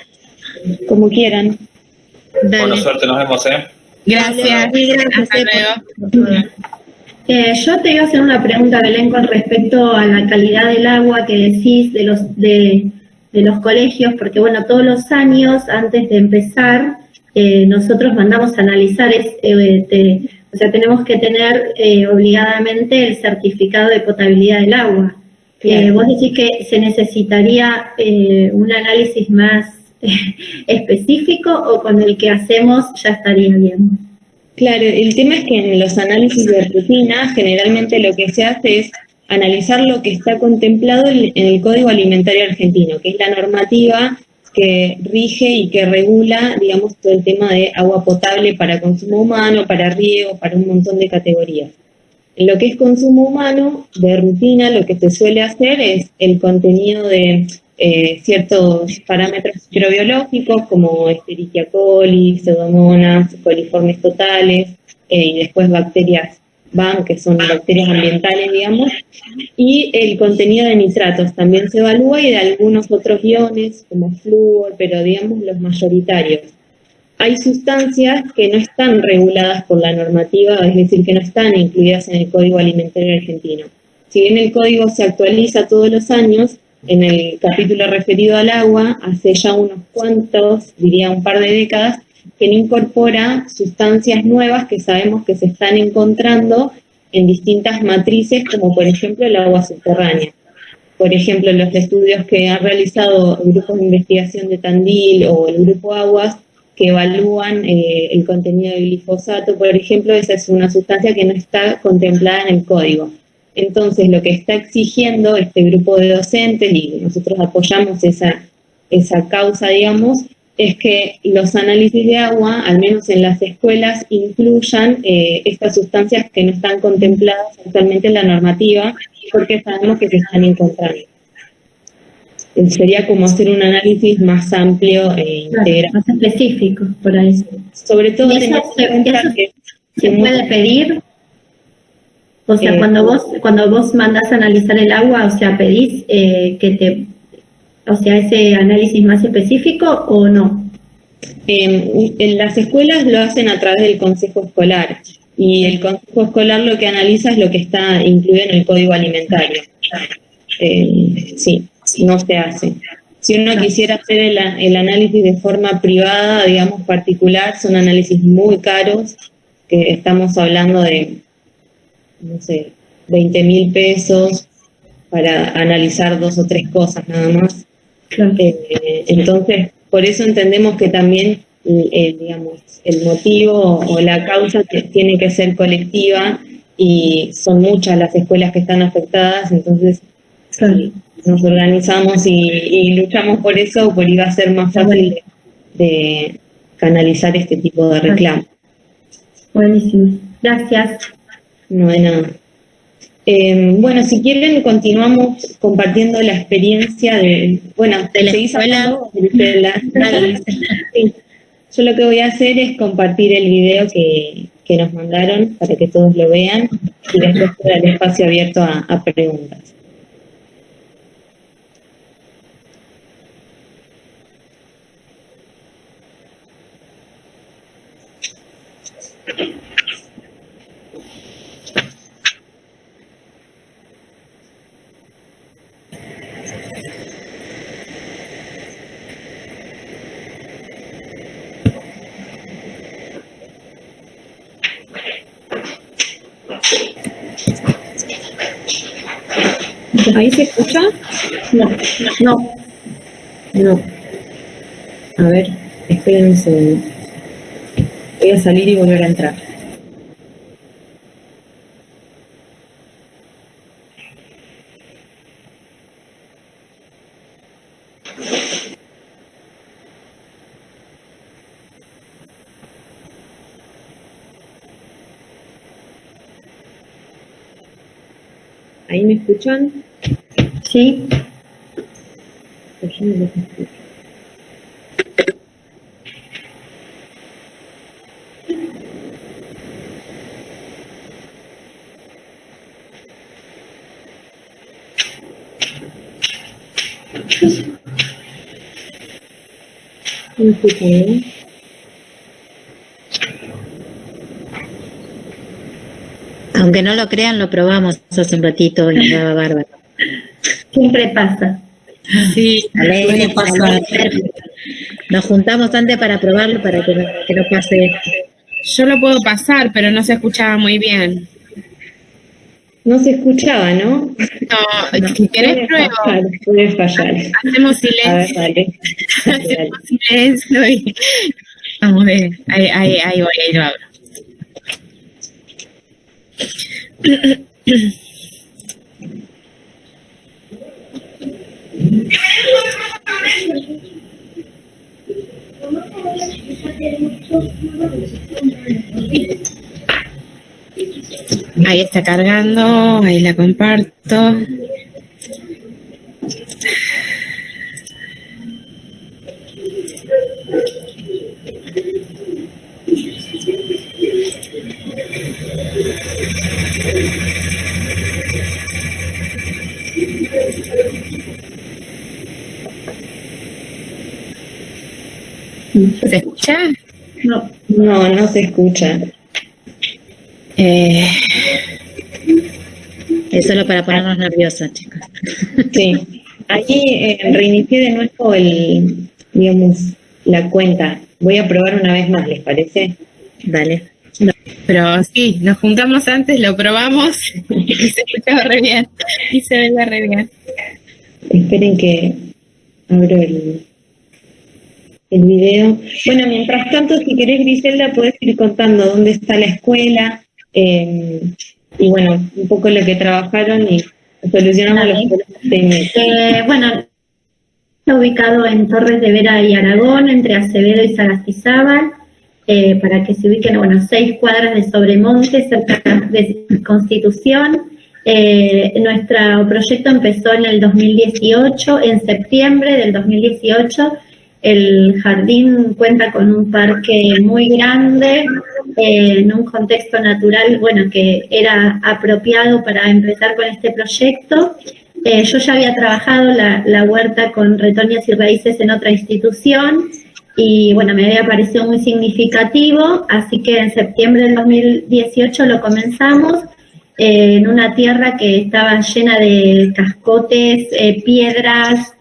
Como quieran. Dale. Buena suerte, nos vemos, Gracias. Hasta luego. Yo te iba a hacer una pregunta, Belén, con respecto a la calidad del agua que decís de los colegios, porque bueno, todos los años antes de empezar nosotros mandamos a analizar, o sea, tenemos que tener obligadamente el certificado de potabilidad del agua. Claro. Vos decís que se necesitaría un análisis más específico, o con el que hacemos ya estaría bien. Claro, el tema es que en los análisis de rutina generalmente lo que se hace es analizar lo que está contemplado en el Código Alimentario Argentino, que es la normativa que rige y que regula, digamos, todo el tema de agua potable para consumo humano, para riego, para un montón de categorías. En lo que es consumo humano, de rutina, lo que se suele hacer es el contenido de ciertos parámetros microbiológicos como Escherichia coli, Pseudomonas, coliformes totales y después bacterias van, que son bacterias ambientales, digamos, y el contenido de nitratos también se evalúa y de algunos otros iones, como flúor, pero digamos los mayoritarios. Hay sustancias que no están reguladas por la normativa, es decir, que no están incluidas en el Código Alimentario Argentino. Si bien el código se actualiza todos los años, en el capítulo referido al agua, hace ya unos cuantos, diría un par de décadas, que no incorpora sustancias nuevas que sabemos que se están encontrando en distintas matrices, como por ejemplo el agua subterránea. Por ejemplo, los estudios que ha realizado el Grupo de Investigación de Tandil o el Grupo Aguas, que evalúan el contenido de glifosato, por ejemplo, esa es una sustancia que no está contemplada en el código. Entonces, lo que está exigiendo este grupo de docentes, y nosotros apoyamos esa causa, digamos, es que los análisis de agua, al menos en las escuelas, incluyan estas sustancias que no están contempladas actualmente en la normativa, porque sabemos que se están encontrando. Sería como hacer un análisis más amplio e integral. Más específico, por ahí. Sobre todo ¿Y eso se puede pedir? O sea, cuando vos mandás a analizar el agua, o sea, pedís ese análisis más específico o no. En las escuelas lo hacen a través del consejo escolar y el consejo escolar lo que analiza es lo que está incluido en el código alimentario. Sí, no se hace. Si uno quisiera hacer el análisis de forma privada, digamos particular, son análisis muy caros, que estamos hablando de, no sé, 20.000 pesos para analizar 2 o 3 cosas nada más. Entonces, por eso entendemos que también, digamos, el motivo o la causa tiene que ser colectiva y son muchas las escuelas que están afectadas, entonces nos organizamos y luchamos por eso, porque iba a ser más fácil de canalizar este tipo de reclamo. Buenísimo, gracias. No de nada. Bueno, si quieren continuamos compartiendo la experiencia de la escuela. Sí. Yo lo que voy a hacer es compartir el video que nos mandaron para que todos lo vean y después queda el espacio abierto a preguntas. ¿Ahí se escucha? No. A ver, esperen un segundo. Voy a salir y volver a entrar. ¿Ahí me escuchan? Sí. Pues yo no los escucho. ¿Me escuchan? Aunque no lo crean, lo probamos hace un ratito y estaba bárbaro. Siempre pasa. Sí, suele pasar. Nos juntamos antes para probarlo para que no pase esto. Yo lo puedo pasar, pero no se escuchaba muy bien. No se escuchaba, ¿no? No, si querés pruebo. Puede fallar. Hacemos A ver, silencio. dale. Hacemos silencio y vamos a ver. Ahí voy, ahí lo abro. Ahí está cargando, ahí la comparto. ¿Se escucha? No se escucha. Es solo para ponernos nerviosas, chicas. Sí. Ahí reinicié de nuevo la cuenta. Voy a probar una vez más, ¿les parece? Dale. Pero sí, nos juntamos antes, lo probamos y se escuchaba re bien y se veía re bien. Esperen que abro el video. Bueno, mientras tanto, si querés, Griselda, podés ir contando dónde está la escuela y bueno, un poco lo que trabajaron y solucionamos los problemas técnicos. Bueno, está ubicado en Torres de Vera y Aragón, entre Acevedo y Sagastizábal, para que se ubiquen, 6 cuadras de Sobremonte, cerca de Constitución. Nuestro proyecto empezó en el 2018, en septiembre del 2018. El jardín cuenta con un parque muy grande, en un contexto natural, que era apropiado para empezar con este proyecto. Yo ya había trabajado la huerta con retoños y raíces en otra institución y me había parecido muy significativo, así que en septiembre del 2018 lo comenzamos en una tierra que estaba llena de cascotes, piedras,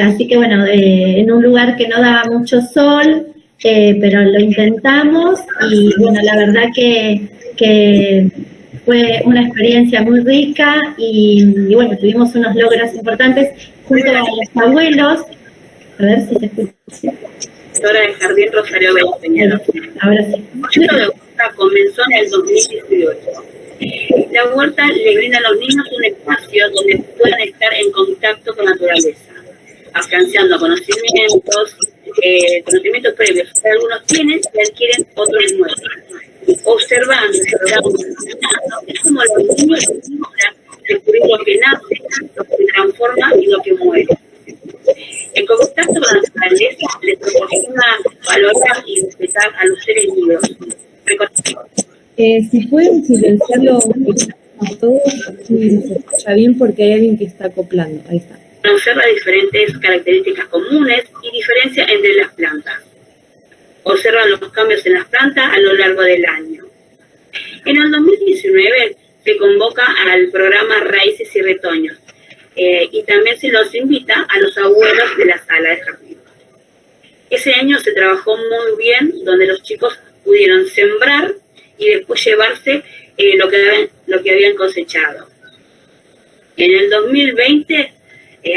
así que en un lugar que no daba mucho sol, pero lo intentamos y la verdad que fue una experiencia muy rica y tuvimos unos logros importantes junto a los abuelos. A ver si se escucha. Directora del Jardín Rosario Bello. Ahora sí. El proyecto de huerta comenzó en el 2018. La huerta le brinda a los niños un espacio donde puedan estar en contacto con la naturaleza, alcanzando conocimientos previos que algunos tienen y adquieren otros nuevos. Observando, es como los niños descubrir lo que nace, lo que transforma y lo que muere. En contacto con la naturaleza les proporciona valorar y respetar a los seres vivos. Si pueden silenciarlo a todos, así se escucha bien porque hay alguien que está acoplando. Ahí está. Conocer las diferentes características comunes y diferencias entre las plantas. Observan los cambios en las plantas a lo largo del año. En el 2019 se convoca al programa Raíces y Retoños y también se los invita a los abuelos de la sala de jardín. Ese año se trabajó muy bien, donde los chicos pudieron sembrar y después llevarse lo que habían cosechado. En el 2020,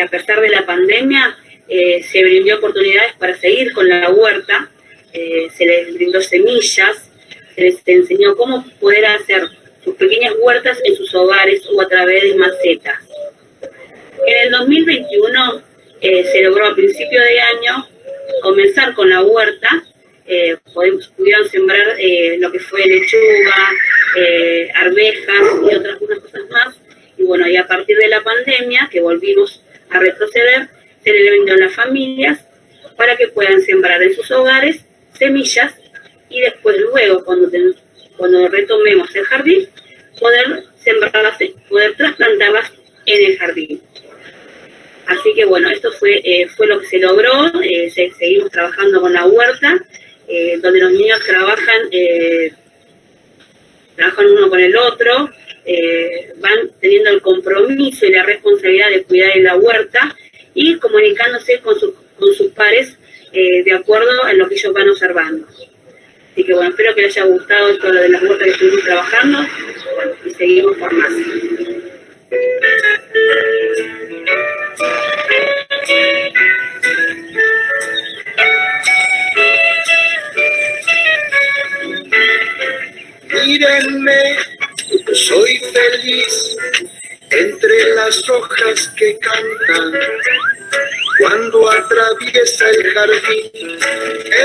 a pesar de la pandemia, se brindó oportunidades para seguir con la huerta, se les brindó semillas, se les enseñó cómo poder hacer sus pequeñas huertas en sus hogares o a través de macetas. En el 2021 se logró a principio de año comenzar con la huerta, pudieron sembrar lo que fue lechuga, arvejas y otras cosas más. Y a partir de la pandemia, que volvimos a retroceder, se le brindó a las familias para que puedan sembrar en sus hogares semillas y después luego, cuando retomemos el jardín, poder sembrarlas, poder trasplantarlas en el jardín. Así que esto fue lo que se logró. Seguimos trabajando con la huerta, donde los niños trabajan uno con el otro, van teniendo el compromiso y la responsabilidad de cuidar de la huerta y comunicándose con sus pares de acuerdo a lo que ellos van observando. Así que espero que les haya gustado esto de las huertas que estuvimos trabajando y seguimos por más. Mírenme, soy feliz entre las hojas que cantan. Cuando atraviesa el jardín,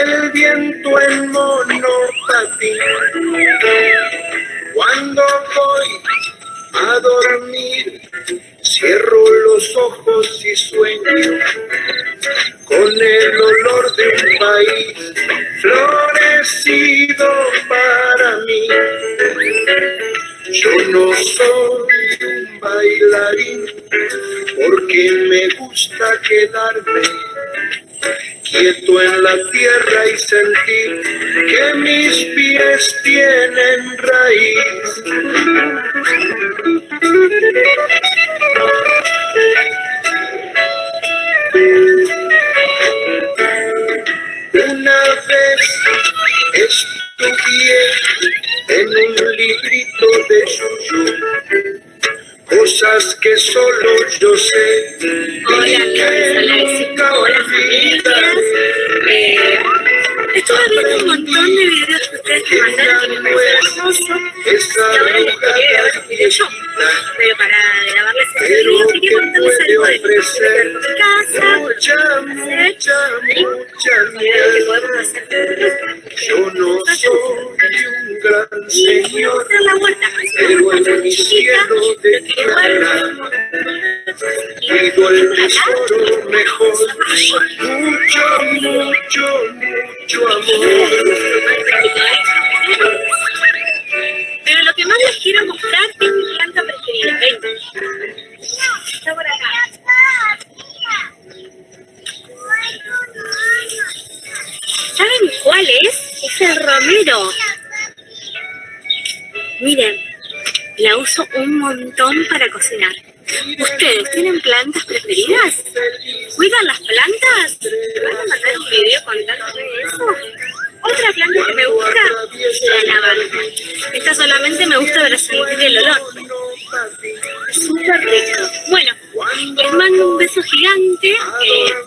el viento en monopatín. Cuando voy a dormir, cierro los ojos y sueño con el olor de un país florecido para mí. Yo no soy un bailarín, porque porque me gusta quedarme quieto en la tierra y sentir que mis pies tienen raíz. Una vez estudié en un librito de yuyu cosas que solo yo sé. Hola, hola familias. Estuve viendo un montón de videos que ustedes me mandaron que me parecen hermosos. Y ahora les quería grabar un video yo. Pero para grabarles este video quería contarles algo de mi casa, que podemos hacer. Yo no soy un gran Y señor, hacer la huerta, pero en mi cielo de tierra cuido el tesoro mejor. Mucho, mucho, mucho amor. Pero lo que más les quiero mostrar es mi planta preferida. Ven. Está por acá. ¿Saben cuál es? Es el romero. Miren, la uso un montón para cocinar. ¿Ustedes tienen plantas preferidas? ¿Cuidan las plantas? ¿Me van a mandar un video contándome eso? Otra planta que me gusta es la lavanda. Esta solamente me gusta para sentir el olor. Súper rico. Bueno, les mando un beso gigante.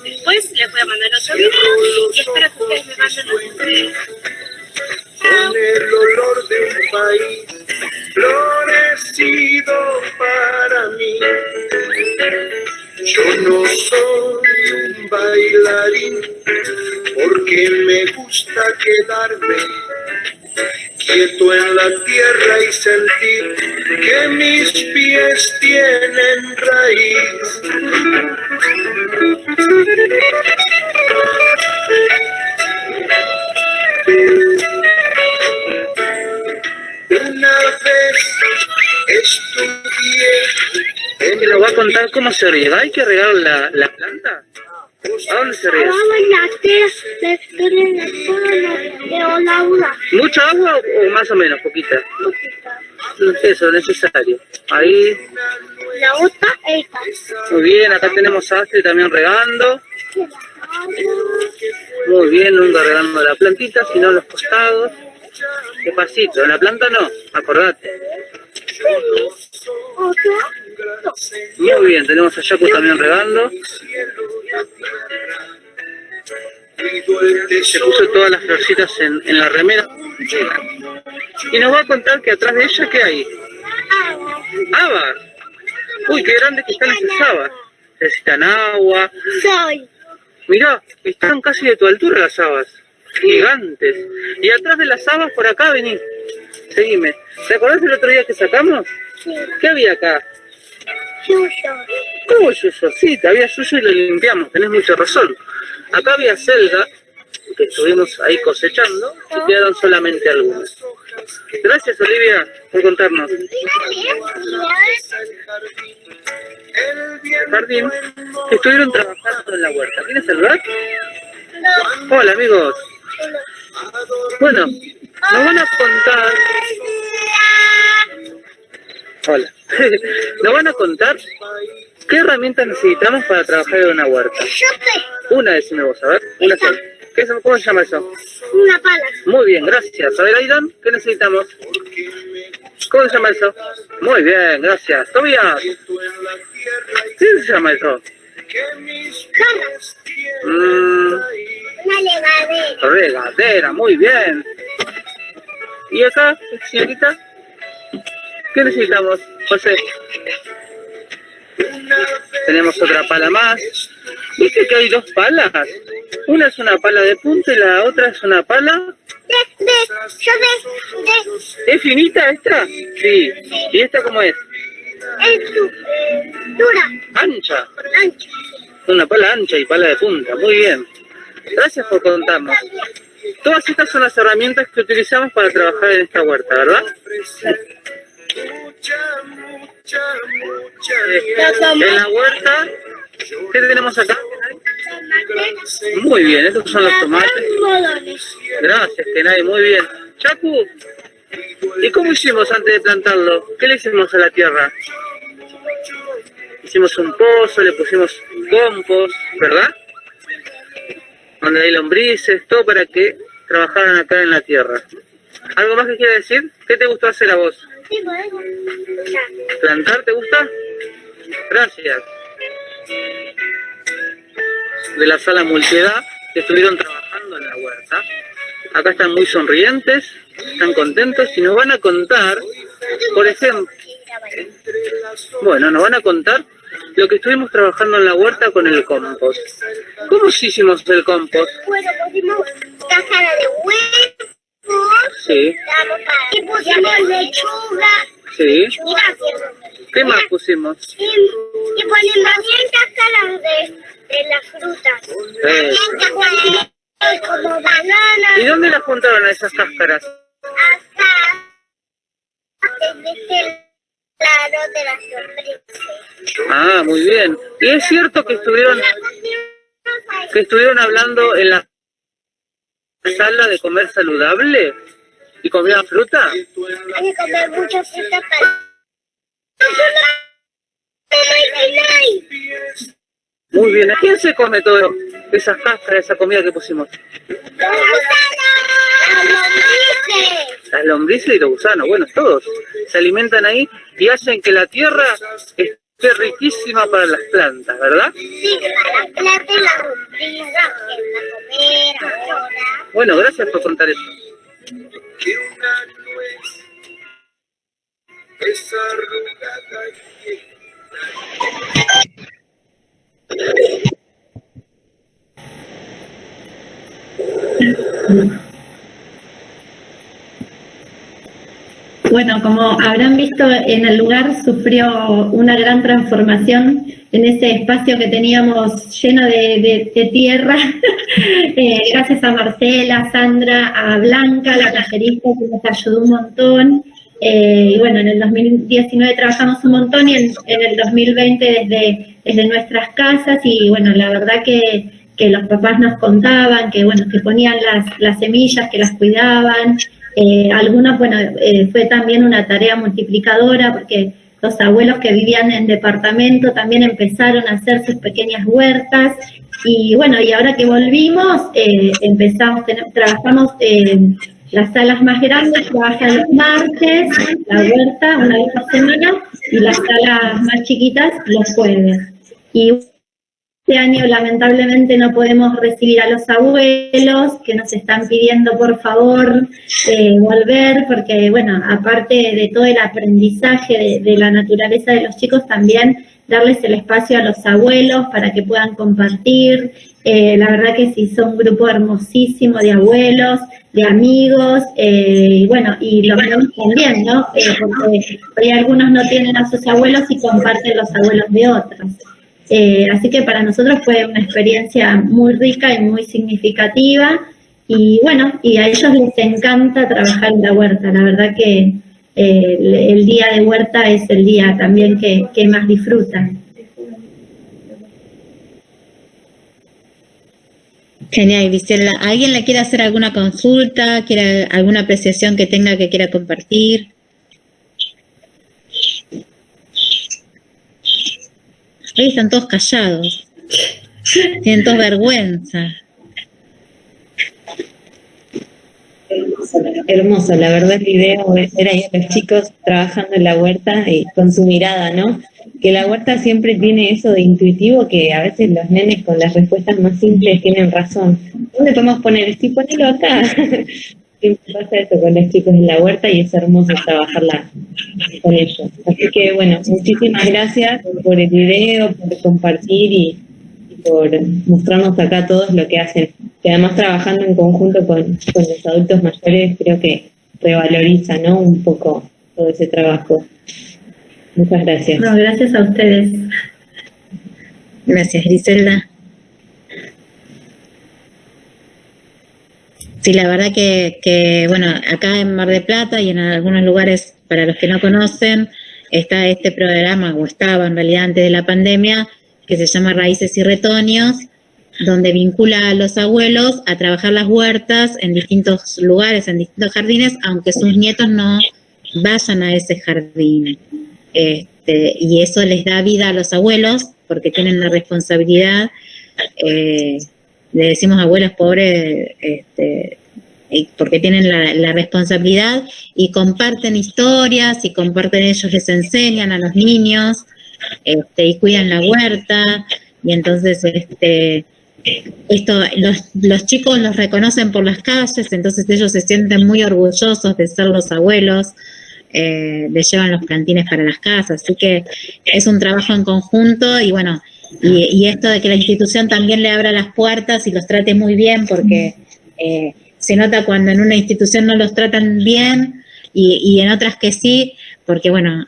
Después les voy a mandar otro video y espero que ustedes me manden otro video. Con el olor de un país florecido para mí. Yo no soy un bailarín porque me gusta quedarme quieto en la tierra y sentir que mis pies tienen raíz. Una vez estudié en ¿Nos va a contar cómo se riega? ¿Hay que regar la planta? ¿A dónde se riega? ¿Mucha agua o más o menos, poquita? Eso, necesario. Ahí. La otra, esta. Muy bien, acá tenemos a Astrid también regando. Muy bien, nunca regando la plantita, sino los costados. Despacito, la planta no, acordate. Muy bien, tenemos a Yaku también regando. Se puso todas las florcitas en la remera. Y nos va a contar que atrás de ella, ¿qué hay? ¡Habas! Uy, qué grandes que están esas habas. Necesitan agua. Mirá, están casi de tu altura las habas. Gigantes. Y atrás de las habas, por acá, vení. Seguime. ¿Te acordás del otro día que sacamos? Sí. ¿Qué había acá? Yuyo. ¿Cómo yuyo? Sí, había yuyo y lo limpiamos, tenés mucha razón. Acá había selga, que estuvimos ahí cosechando, y quedaron solamente algunas. Gracias, Olivia, por contarnos. El jardín, que estuvieron trabajando en la huerta. ¿Tienes celular? No. Hola, amigos. Bueno, nos van a contar... Hola. Nos van a contar qué herramientas necesitamos para trabajar en una huerta. Una, decime vos, a ver. Una sola. ¿Cómo se llama eso? Una pala. Muy bien, gracias. A ver, Aidan, ¿qué necesitamos? ¿Cómo se llama eso? Muy bien, gracias. Tobias, ¿qué se llama eso? Una legadera. Regadera, muy bien. ¿Y acá, señorita? ¿Qué necesitamos, José? Tenemos otra pala más. ¿Viste que hay dos palas? Una es una pala de punta y la otra es una pala... ¿Es finita esta? Sí. ¿Y esta cómo es? Es dura. Ancha. Una pala ancha y pala de punta. Muy bien. Gracias por contarnos. Todas estas son las herramientas que utilizamos para trabajar en esta huerta, ¿verdad? En la huerta ¿Qué tenemos acá? Muy bien, estos son los tomates. Gracias, Kenai, muy bien. Chacu, ¿y cómo hicimos antes de plantarlo? ¿Qué le hicimos a la tierra? Hicimos un pozo, le pusimos compost, ¿verdad? Donde hay lombrices, todo para que trabajaran acá en la tierra. ¿Algo más que quiera decir? ¿Qué te gustó hacer a vos? ¿Plantar te gusta? Gracias. De la sala multiedad que estuvieron trabajando en la huerta. Acá están muy sonrientes, están contentos y nos van a contar, por ejemplo, nos van a contar lo que estuvimos trabajando en la huerta con el compost. ¿Cómo hicimos el compost? Bueno, pusimos cáscara de huevo. Sí. Y pusimos lechuga. Sí. Y gracias. ¿Qué más pusimos? Y ponemos también cáscaras de las frutas. También como bananas. ¿Y dónde las juntaron a esas cáscaras? Acá. De este lado de las lombrices. Ah, muy bien. ¿Y es cierto que estuvieron hablando en la sala de comer saludable? ¿Y comían fruta? Hay que comer mucha fruta para... Muy bien. ¿A quién se come todo esas cáscaras, esa comida que pusimos? Las lombrices y los gusanos, bueno, todos se alimentan ahí y hacen que la tierra esté riquísima para las plantas, ¿verdad? Sí, para las plantas y las lombrices, para comer ahora. Bueno, gracias por contar eso. Que una nuez es arrugada Bueno, como habrán visto, en el lugar sufrió una gran transformación en ese espacio que teníamos lleno de tierra, gracias a Marcela, Sandra, a Blanca, la tallerista, que nos ayudó un montón. Y bueno, en el 2019 trabajamos un montón y en el 2020 desde nuestras casas, y bueno, la verdad que los papás nos contaban que bueno, que ponían las semillas, que las cuidaban. Algunos, fue también una tarea multiplicadora, porque los abuelos que vivían en departamento también empezaron a hacer sus pequeñas huertas, y bueno, y ahora que volvimos, trabajamos las salas más grandes, trabajan los martes, la huerta una vez por semana, y las salas más chiquitas los jueves. Y este año lamentablemente no podemos recibir a los abuelos, que nos están pidiendo por favor volver, porque bueno, aparte de todo el aprendizaje de la naturaleza de los chicos, también darles el espacio a los abuelos para que puedan compartir. La verdad que sí, son un grupo hermosísimo de abuelos, de amigos, y bueno, y los niños también, ¿no? Porque hoy algunos no tienen a sus abuelos y comparten los abuelos de otros. Así que para nosotros fue una experiencia muy rica y muy significativa, y bueno, y a ellos les encanta trabajar en la huerta. La verdad que el día de huerta es el día también que más disfrutan. Genial, Griselda. ¿Alguien le quiere hacer alguna consulta? ¿Quiere alguna apreciación que tenga que quiera compartir? Hoy están todos callados. Tienen todos vergüenza. Hermoso, la verdad el video era ahí a los chicos trabajando en la huerta y con su mirada, ¿no? Que la huerta siempre tiene eso de intuitivo, que a veces los nenes con las respuestas más simples tienen razón. ¿Dónde podemos poner? Sí, ponelo acá. Siempre pasa eso con los chicos en la huerta y es hermoso trabajarla con ellos. Así que bueno, muchísimas gracias por el video, por compartir y por mostrarnos acá todos lo que hacen. Que además trabajando en conjunto con los adultos mayores, creo que revaloriza, ¿no? Un poco todo ese trabajo. Muchas gracias. No, gracias a ustedes. Gracias, Griselda. Sí, la verdad que bueno, acá en Mar del Plata y en algunos lugares, para los que no conocen, está este programa, o estaba en realidad antes de la pandemia, que se llama Raíces y Retoños, donde vincula a los abuelos a trabajar las huertas en distintos lugares, en distintos jardines, aunque sus nietos no vayan a ese jardín. Y eso les da vida a los abuelos, porque tienen la responsabilidad, le decimos abuelos pobres, porque tienen la responsabilidad y comparten historias y comparten, ellos les enseñan a los niños, y cuidan la huerta, y entonces los chicos los reconocen por las calles, entonces ellos se sienten muy orgullosos de ser los abuelos, les llevan los plantines para las casas, así que es un trabajo en conjunto, y bueno, y esto de que la institución también le abra las puertas y los trate muy bien, porque se nota cuando en una institución no los tratan bien y en otras que sí, porque bueno,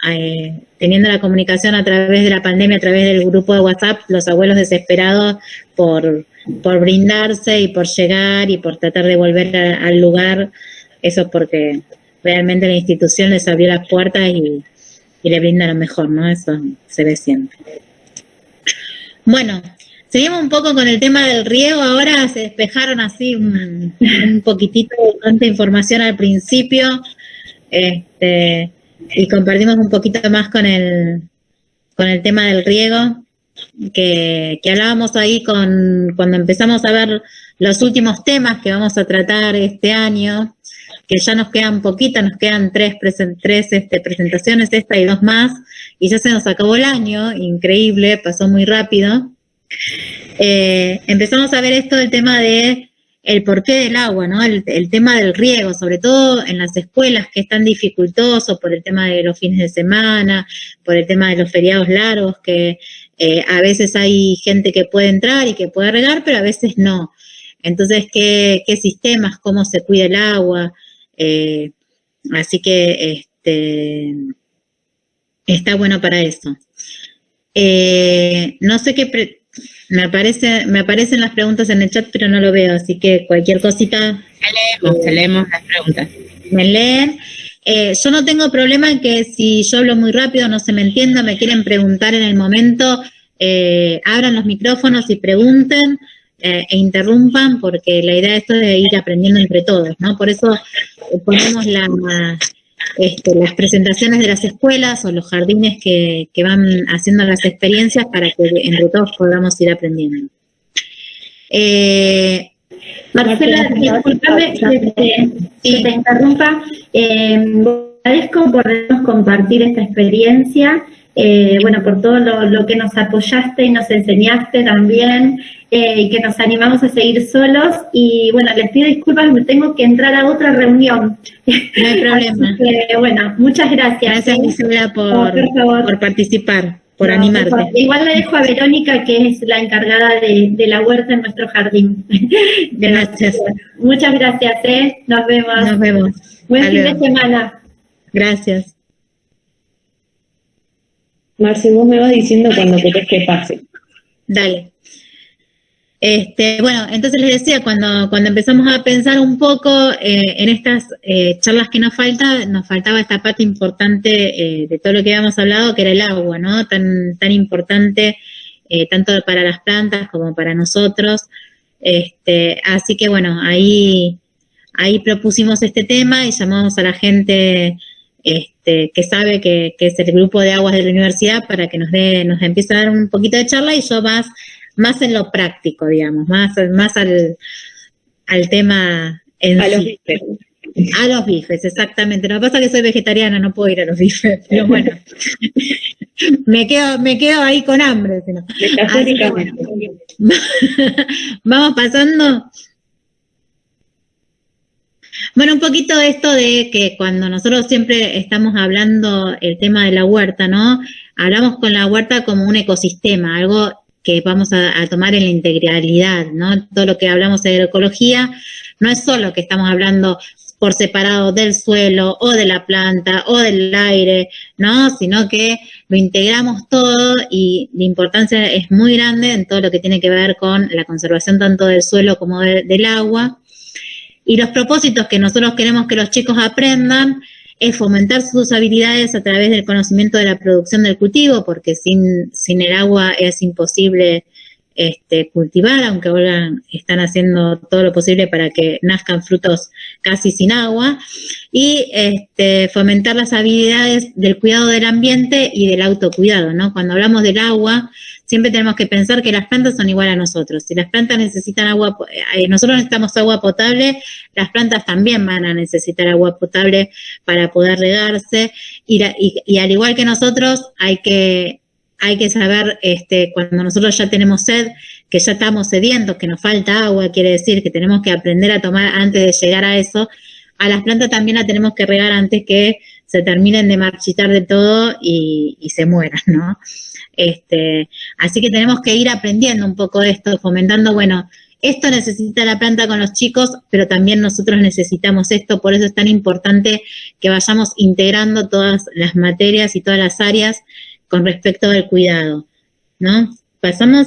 teniendo la comunicación a través de la pandemia, a través del grupo de WhatsApp, los abuelos desesperados por brindarse y por llegar y por tratar de volver al lugar, eso porque realmente la institución les abrió las puertas y le brinda lo mejor, ¿no? Eso se ve siempre. Bueno, seguimos un poco con el tema del riego. Ahora se despejaron así un poquitito de tanta información al principio, y compartimos un poquito más con el tema del riego, que hablábamos ahí cuando empezamos a ver los últimos temas que vamos a tratar este año, que ya nos quedan poquitas, nos quedan tres presentaciones, esta y 2 más, y ya se nos acabó el año, increíble, pasó muy rápido. Empezamos a ver esto del tema de el porqué del agua, ¿no? El tema del riego, sobre todo en las escuelas, que es tan dificultoso por el tema de los fines de semana, por el tema de los feriados largos, que a veces hay gente que puede entrar y que puede regar, pero a veces no. Entonces, ¿qué sistemas? ¿Cómo se cuida el agua? Así que está bueno para eso. No sé qué... Me aparecen las preguntas en el chat, pero no lo veo, así que cualquier cosita... Te leemos las preguntas. Me leen. Yo no tengo problema en que si yo hablo muy rápido, no se me entienda, me quieren preguntar en el momento, abran los micrófonos y pregunten e interrumpan, porque la idea de esto es de ir aprendiendo entre todos, ¿no? Por eso ponemos las presentaciones de las escuelas o los jardines que van haciendo las experiencias para que entre todos podamos ir aprendiendo. Marcela, disculpame que te interrumpa. Agradezco por compartir esta experiencia, por todo lo que nos apoyaste y nos enseñaste también, y que nos animamos a seguir solos. Y bueno, les pido disculpas, me tengo que entrar a otra reunión. No hay problema. Así que, bueno, muchas gracias. Gracias, Gisela, por participar, por animarte. Igual le dejo a Verónica, que es la encargada de la huerta en nuestro jardín. Gracias. Muchas gracias, Nos vemos. Nos vemos. Buen fin de semana. Gracias. Marce, vos me vas diciendo cuando querés que pase. Dale. Bueno, entonces les decía, cuando empezamos a pensar un poco en estas charlas que nos faltaba esta parte importante de todo lo que habíamos hablado, que era el agua, ¿no? Tan importante, tanto para las plantas como para nosotros. Así que bueno, ahí propusimos este tema y llamamos a la gente que sabe que es el grupo de aguas de la universidad, para que nos empiece a dar un poquito de charla, y yo más en lo práctico, digamos, más al tema en sí. Los bifes. A los bifes, exactamente. Lo que pasa es que soy vegetariana, no puedo ir a los bifes, pero bueno, me quedo ahí con hambre. Sino. Metafóricamente. Vamos pasando. Bueno, un poquito esto de que cuando nosotros siempre estamos hablando el tema de la huerta, ¿no? Hablamos con la huerta como un ecosistema, algo que vamos a tomar en la integralidad, ¿no? Todo lo que hablamos de agroecología no es solo que estamos hablando por separado del suelo o de la planta o del aire, ¿no? Sino que lo integramos todo, y la importancia es muy grande en todo lo que tiene que ver con la conservación tanto del suelo como del agua. Y los propósitos que nosotros queremos que los chicos aprendan es fomentar sus habilidades a través del conocimiento de la producción del cultivo, porque sin el agua es imposible cultivar, aunque ahora están haciendo todo lo posible para que nazcan frutos casi sin agua, y fomentar las habilidades del cuidado del ambiente y del autocuidado, ¿no? Cuando hablamos del agua, siempre tenemos que pensar que las plantas son igual a nosotros. Si las plantas necesitan agua, nosotros necesitamos agua potable, las plantas también van a necesitar agua potable para poder regarse, y al igual que nosotros, hay que saber, cuando nosotros ya tenemos sed, que ya estamos sedientos, que nos falta agua, quiere decir que tenemos que aprender a tomar antes de llegar a eso. A las plantas también las tenemos que regar antes que se terminen de marchitar de todo y se mueran, ¿no? Así que tenemos que ir aprendiendo un poco de esto, fomentando, bueno, esto necesita la planta con los chicos, pero también nosotros necesitamos esto, por eso es tan importante que vayamos integrando todas las materias y todas las áreas con respecto al cuidado, ¿no? Pasamos.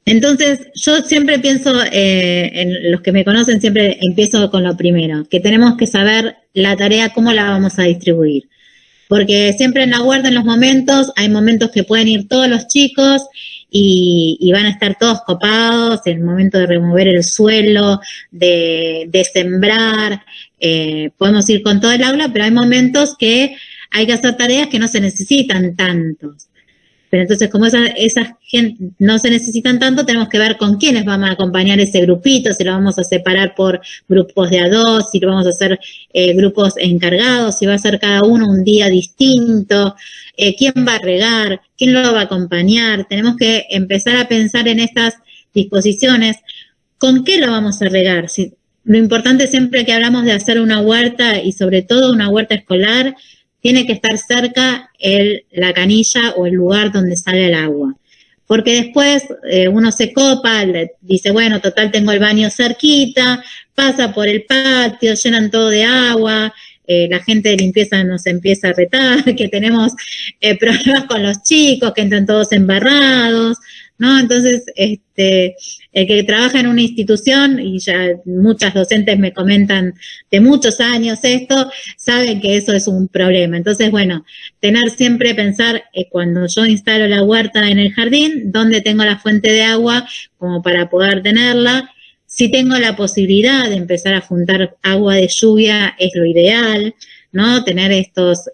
Entonces, yo siempre pienso, en los que me conocen, siempre empiezo con lo primero, que tenemos que saber la tarea, cómo la vamos a distribuir. Porque siempre en la huerta, en los momentos, hay momentos que pueden ir todos los chicos y van a estar todos copados, en el momento de remover el suelo, de sembrar, podemos ir con todo el aula, pero hay momentos que hay que hacer tareas que no se necesitan tantos. Pero entonces, como esas gente no se necesitan tanto, tenemos que ver con quiénes vamos a acompañar ese grupito, si lo vamos a separar por grupos de a dos, si lo vamos a hacer grupos encargados, si va a ser cada uno un día distinto, quién va a regar, quién lo va a acompañar. Tenemos que empezar a pensar en estas disposiciones, ¿con qué lo vamos a regar? Lo importante siempre que hablamos de hacer una huerta, y sobre todo una huerta escolar, tiene que estar cerca la canilla o el lugar donde sale el agua. Porque después uno se copa, dice, bueno, total tengo el baño cerquita, pasa por el patio, llenan todo de agua, la gente de limpieza nos empieza a retar, que tenemos problemas con los chicos, que entran todos embarrados, ¿no? Entonces, el que trabaja en una institución, y ya muchas docentes me comentan de muchos años esto, saben que eso es un problema. Entonces, bueno, tener siempre, pensar cuando yo instalo la huerta en el jardín, dónde tengo la fuente de agua como para poder tenerla. Si tengo la posibilidad de empezar a juntar agua de lluvia, es lo ideal, ¿no? Tener estos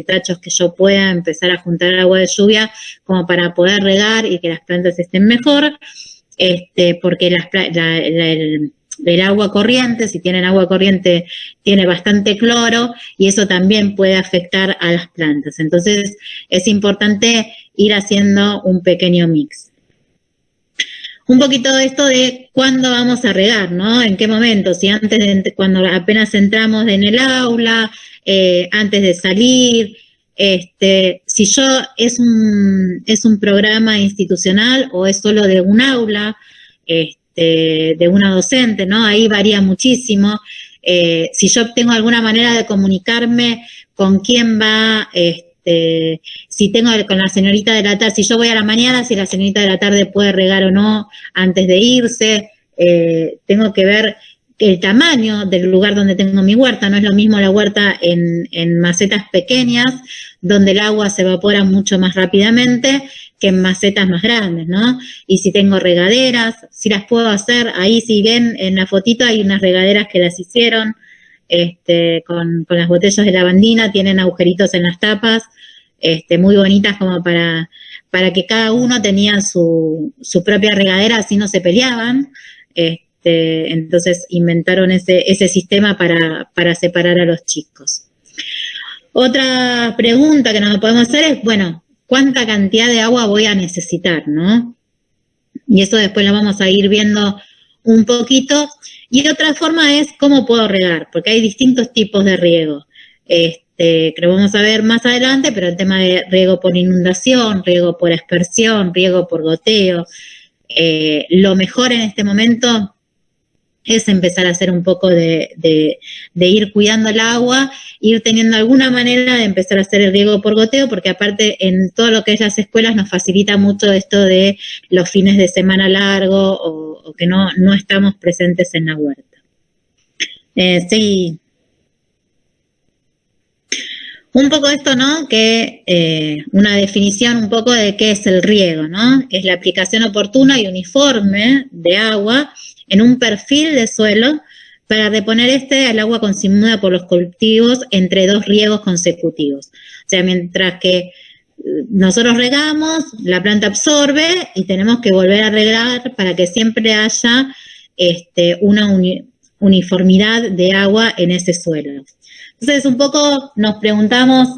tachos que yo pueda empezar a juntar agua de lluvia como para poder regar y que las plantas estén mejor, porque el agua corriente, si tienen agua corriente, tiene bastante cloro y eso también puede afectar a las plantas. Entonces, es importante ir haciendo un pequeño mix. Un poquito de esto de cuándo vamos a regar, ¿no? En qué momento, si cuando apenas entramos en el aula, antes de salir, si es un programa institucional o es solo de un aula, de una docente, ¿no? Ahí varía muchísimo. Si yo tengo alguna manera de comunicarme con quién va, si tengo con la señorita de la tarde, si yo voy a la mañana, si la señorita de la tarde puede regar o no antes de irse, tengo que ver el tamaño del lugar donde tengo mi huerta. No es lo mismo la huerta en macetas pequeñas, donde el agua se evapora mucho más rápidamente que en macetas más grandes, ¿no? Y si tengo regaderas, si las puedo hacer, ahí si ven en la fotito hay unas regaderas que las hicieron, con las botellas de lavandina, tienen agujeritos en las tapas, muy bonitas como para que cada uno tenía su propia regadera, así no se peleaban. Entonces inventaron ese sistema para separar a los chicos. Otra pregunta que nos podemos hacer es, bueno, ¿cuánta cantidad de agua voy a necesitar, no? Y eso después lo vamos a ir viendo un poquito. Y otra forma es cómo puedo regar, porque hay distintos tipos de riego. Que lo vamos a ver más adelante, pero el tema de riego por inundación, riego por aspersión, riego por goteo. Lo mejor en este momento es empezar a hacer un poco de ir cuidando el agua, ir teniendo alguna manera de empezar a hacer el riego por goteo, porque aparte en todo lo que es las escuelas nos facilita mucho esto de los fines de semana largo o que no estamos presentes en la huerta. Sí. Un poco esto, ¿no? Que una definición un poco de qué es el riego, ¿no? Es la aplicación oportuna y uniforme de agua en un perfil de suelo para reponer al agua consumida por los cultivos entre 2 riegos consecutivos. O sea, mientras que nosotros regamos, la planta absorbe y tenemos que volver a regar para que siempre haya una uniformidad de agua en ese suelo. Entonces, un poco nos preguntamos,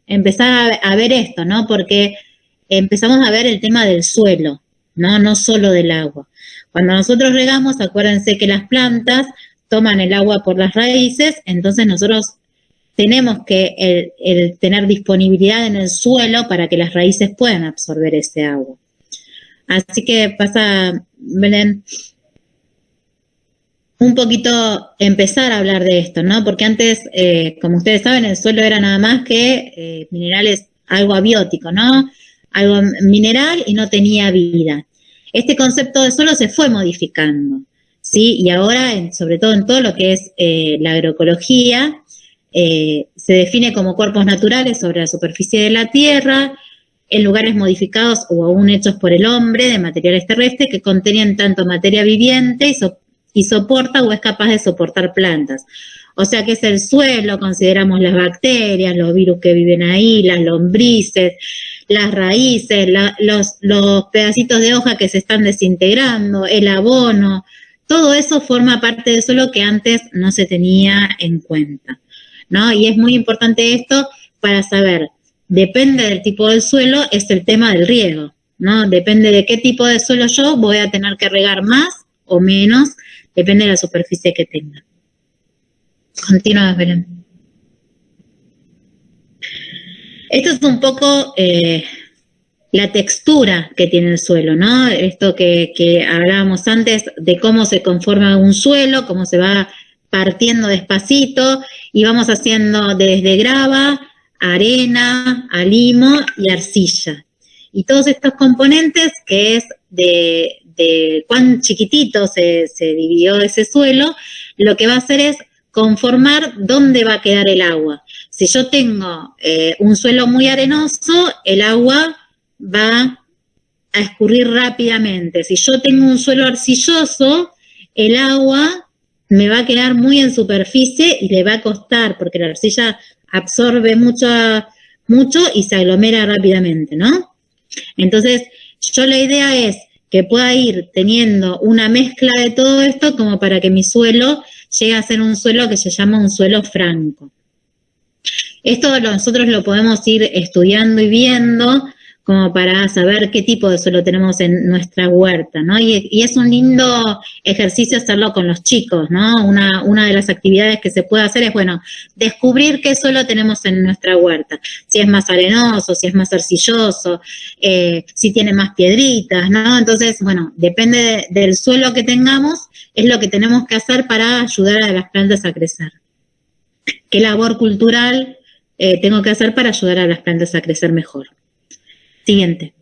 empezar a ver esto, ¿no? Porque empezamos a ver el tema del suelo, ¿no? No solo del agua. Cuando nosotros regamos, acuérdense que las plantas toman el agua por las raíces, entonces nosotros tenemos que el tener disponibilidad en el suelo para que las raíces puedan absorber ese agua. Así que pasa, Belén, un poquito empezar a hablar de esto, ¿no? Porque antes, como ustedes saben, el suelo era nada más que minerales, algo abiótico, ¿no? Algo mineral y no tenía vida. Este concepto de suelo se fue modificando, ¿sí? Y ahora, sobre todo en todo lo que es la agroecología, se define como cuerpos naturales sobre la superficie de la tierra, en lugares modificados o aún hechos por el hombre de materiales terrestres que contienen tanto materia viviente y soporta o es capaz de soportar plantas. O sea que es el suelo, consideramos las bacterias, los virus que viven ahí, las lombrices, las raíces, los pedacitos de hoja que se están desintegrando, el abono, todo eso forma parte del suelo que antes no se tenía en cuenta, ¿no? Y es muy importante esto para saber, depende del tipo del suelo, es el tema del riego, ¿no? Depende de qué tipo de suelo yo voy a tener que regar más o menos, depende de la superficie que tenga. Continúa, Belén. Esto es un poco la textura que tiene el suelo, ¿no? Esto que hablábamos antes de cómo se conforma un suelo, cómo se va partiendo despacito y vamos haciendo desde grava, arena, a limo y arcilla. Y todos estos componentes que es de cuán chiquitito se dividió ese suelo, lo que va a hacer es conformar dónde va a quedar el agua. Si yo tengo un suelo muy arenoso, el agua va a escurrir rápidamente. Si yo tengo un suelo arcilloso, el agua me va a quedar muy en superficie y le va a costar, porque la arcilla absorbe mucho y se aglomera rápidamente, ¿no? Entonces, la idea es que pueda ir teniendo una mezcla de todo esto como para que mi suelo llegue a ser un suelo que se llama un suelo franco. Esto nosotros lo podemos ir estudiando y viendo como para saber qué tipo de suelo tenemos en nuestra huerta, ¿no? Y es un lindo ejercicio hacerlo con los chicos, ¿no? Una de las actividades que se puede hacer es, bueno, descubrir qué suelo tenemos en nuestra huerta. Si es más arenoso, si es más arcilloso, si tiene más piedritas, ¿no? Entonces, bueno, depende del suelo que tengamos, es lo que tenemos que hacer para ayudar a las plantas a crecer. ¿Qué labor cultural tengo que hacer para ayudar a las plantas a crecer mejor? Siguiente.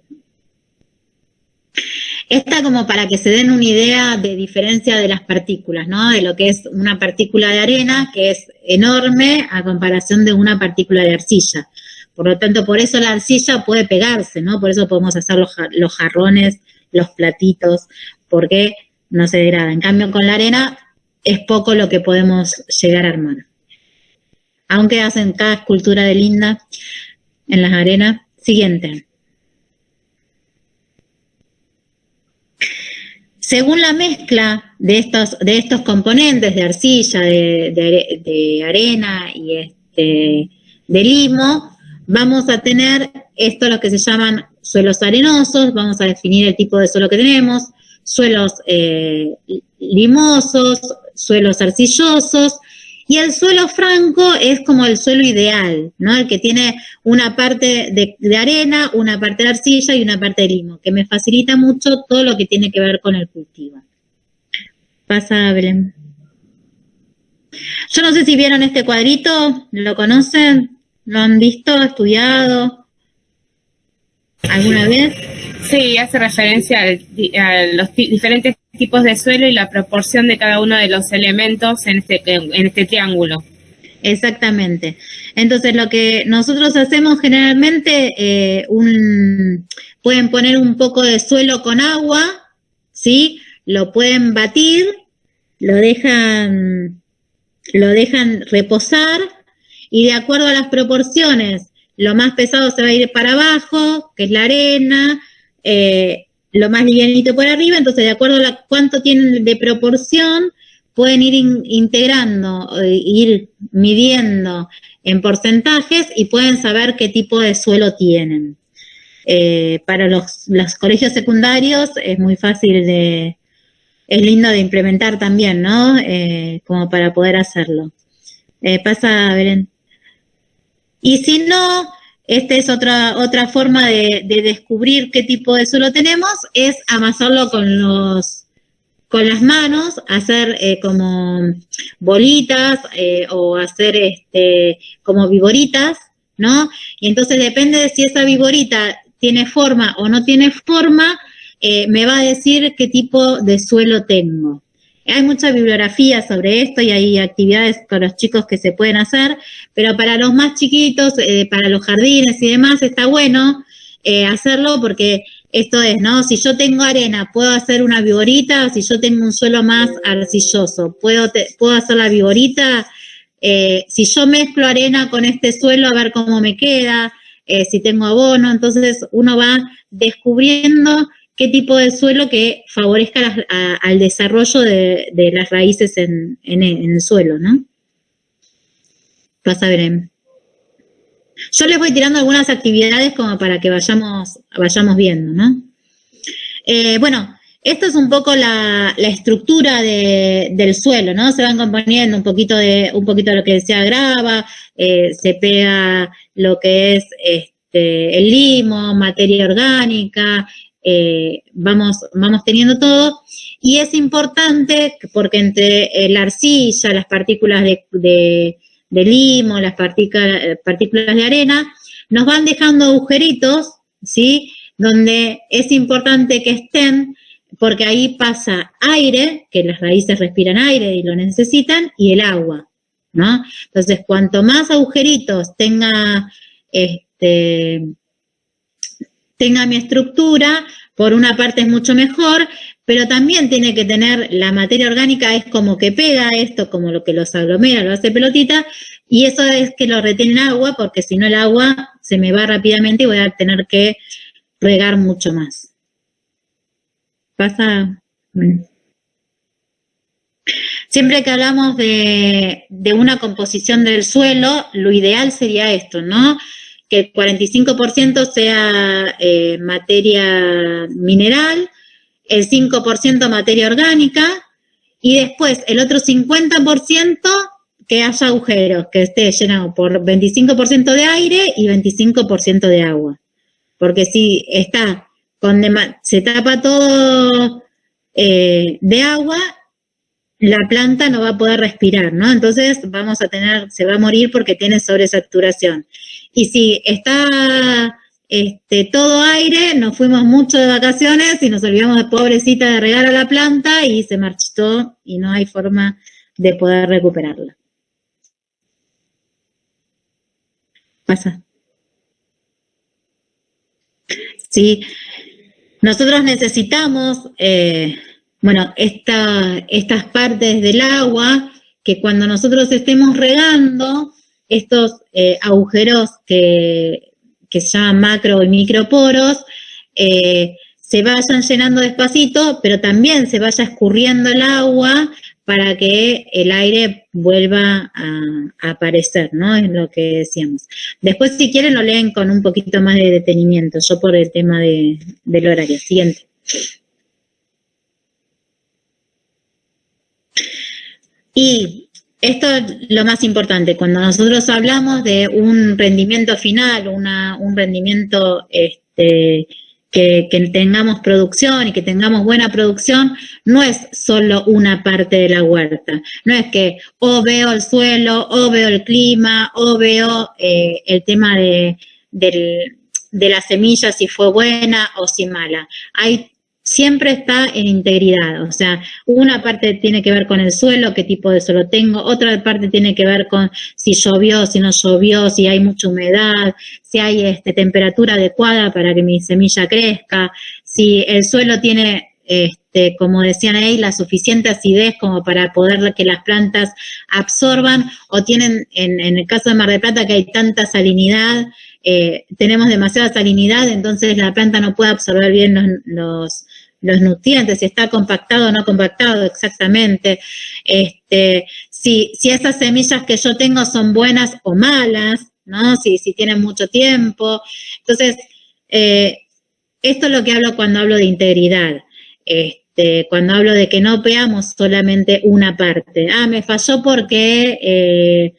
Esta como para que se den una idea de diferencia de las partículas, ¿no? De lo que es una partícula de arena, que es enorme a comparación de una partícula de arcilla. Por lo tanto, por eso la arcilla puede pegarse, ¿no? Por eso podemos hacer los jarrones, los platitos, porque no se degrada. En cambio, con la arena es poco lo que podemos llegar a armar. Aunque hacen cada escultura de linda en las arenas. Siguiente. Según la mezcla de estos componentes de arcilla, de arena y de limo, vamos a tener esto lo que se llaman suelos arenosos, vamos a definir el tipo de suelo que tenemos, suelos limosos, suelos arcillosos, y el suelo franco es como el suelo ideal, ¿no? El que tiene una parte de arena, una parte de arcilla y una parte de limo, que me facilita mucho todo lo que tiene que ver con el cultivo. Pasa, Belén. Yo no sé si vieron este cuadrito, ¿lo conocen? ¿Lo han visto, estudiado alguna vez? Sí, hace referencia a los diferentes tipos de suelo y la proporción de cada uno de los elementos en este triángulo. Exactamente. Entonces, lo que nosotros hacemos generalmente, pueden poner un poco de suelo con agua, ¿sí? Lo pueden batir, lo dejan reposar, y de acuerdo a las proporciones, lo más pesado se va a ir para abajo, que es la arena, lo más livianito por arriba. Entonces, de acuerdo a cuánto tienen de proporción, pueden ir integrando, ir midiendo en porcentajes y pueden saber qué tipo de suelo tienen. Para los colegios secundarios es muy fácil es lindo de implementar también, ¿no? Como para poder hacerlo. Pasa, Belén. Y si no, esta es otra forma de descubrir qué tipo de suelo tenemos, es amasarlo con las manos, hacer como bolitas o hacer como viboritas, ¿no? Y entonces depende de si esa viborita tiene forma o no tiene forma, me va a decir qué tipo de suelo tengo. Hay mucha bibliografía sobre esto y hay actividades con los chicos que se pueden hacer, pero para los más chiquitos, para los jardines y demás, está bueno hacerlo porque esto es, ¿no? Si yo tengo arena, puedo hacer una viborita. Si yo tengo un suelo más arcilloso, puedo hacer la viborita. Si yo mezclo arena con este suelo, a ver cómo me queda, si tengo abono. Entonces uno va descubriendo qué tipo de suelo que favorezca al desarrollo de las raíces en el suelo, ¿no? Vas a ver. Yo les voy tirando algunas actividades como para que vayamos viendo, ¿no? Bueno, esto es un poco la estructura del suelo, ¿no? Se van componiendo un poquito de lo que decía grava, se pega lo que es el limo, materia orgánica, vamos teniendo todo, y es importante porque entre la arcilla, las partículas de limo, las partículas de arena, nos van dejando agujeritos, ¿sí? Donde es importante que estén, porque ahí pasa aire, que las raíces respiran aire y lo necesitan, y el agua, ¿no? Entonces, cuanto más agujeritos tenga mi estructura, por una parte es mucho mejor, pero también tiene que tener la materia orgánica, es como que pega esto, como lo que los aglomera, lo hace pelotita, y eso es que lo retiene agua, porque si no el agua se me va rápidamente y voy a tener que regar mucho más. ¿Pasa? Bueno. Siempre que hablamos de una composición del suelo, lo ideal sería esto, ¿no? Que el 45% sea materia mineral, el 5% materia orgánica, y después el otro 50% que haya agujeros, que esté llenado por 25% de aire y 25% de agua. Porque si está se tapa todo de agua, la planta no va a poder respirar, ¿no? Entonces se va a morir porque tiene sobresaturación. Y si está todo aire, nos fuimos mucho de vacaciones y nos olvidamos de pobrecita de regar a la planta y se marchitó y no hay forma de poder recuperarla. Pasa. Sí, nosotros necesitamos, estas partes del agua, que cuando nosotros estemos regando, estos agujeros que se llaman macro y microporos, se vayan llenando despacito, pero también se vaya escurriendo el agua para que el aire vuelva a aparecer, ¿no? Es lo que decíamos. Después, si quieren, lo leen con un poquito más de detenimiento, yo por el tema del horario. Siguiente. Y esto es lo más importante, cuando nosotros hablamos de un rendimiento final, un rendimiento que tengamos producción y que tengamos buena producción, no es solo una parte de la huerta. No es que o veo el suelo, o veo el clima, o veo el tema de la semilla, si fue buena o si mala. Hay siempre está en integridad, o sea, una parte tiene que ver con el suelo, qué tipo de suelo tengo, otra parte tiene que ver con si llovió, si no llovió, si hay mucha humedad, si hay temperatura adecuada para que mi semilla crezca, si el suelo tiene, como decían ahí, la suficiente acidez como para poder que las plantas absorban, o tienen, en el caso de Mar del Plata, que hay tanta salinidad, tenemos demasiada salinidad, entonces la planta no puede absorber bien los nutrientes, si está compactado o no compactado exactamente, si esas semillas que yo tengo son buenas o malas, ¿no? Si tienen mucho tiempo. Entonces, esto es lo que hablo cuando hablo de integridad, cuando hablo de que no veamos solamente una parte. Me falló porque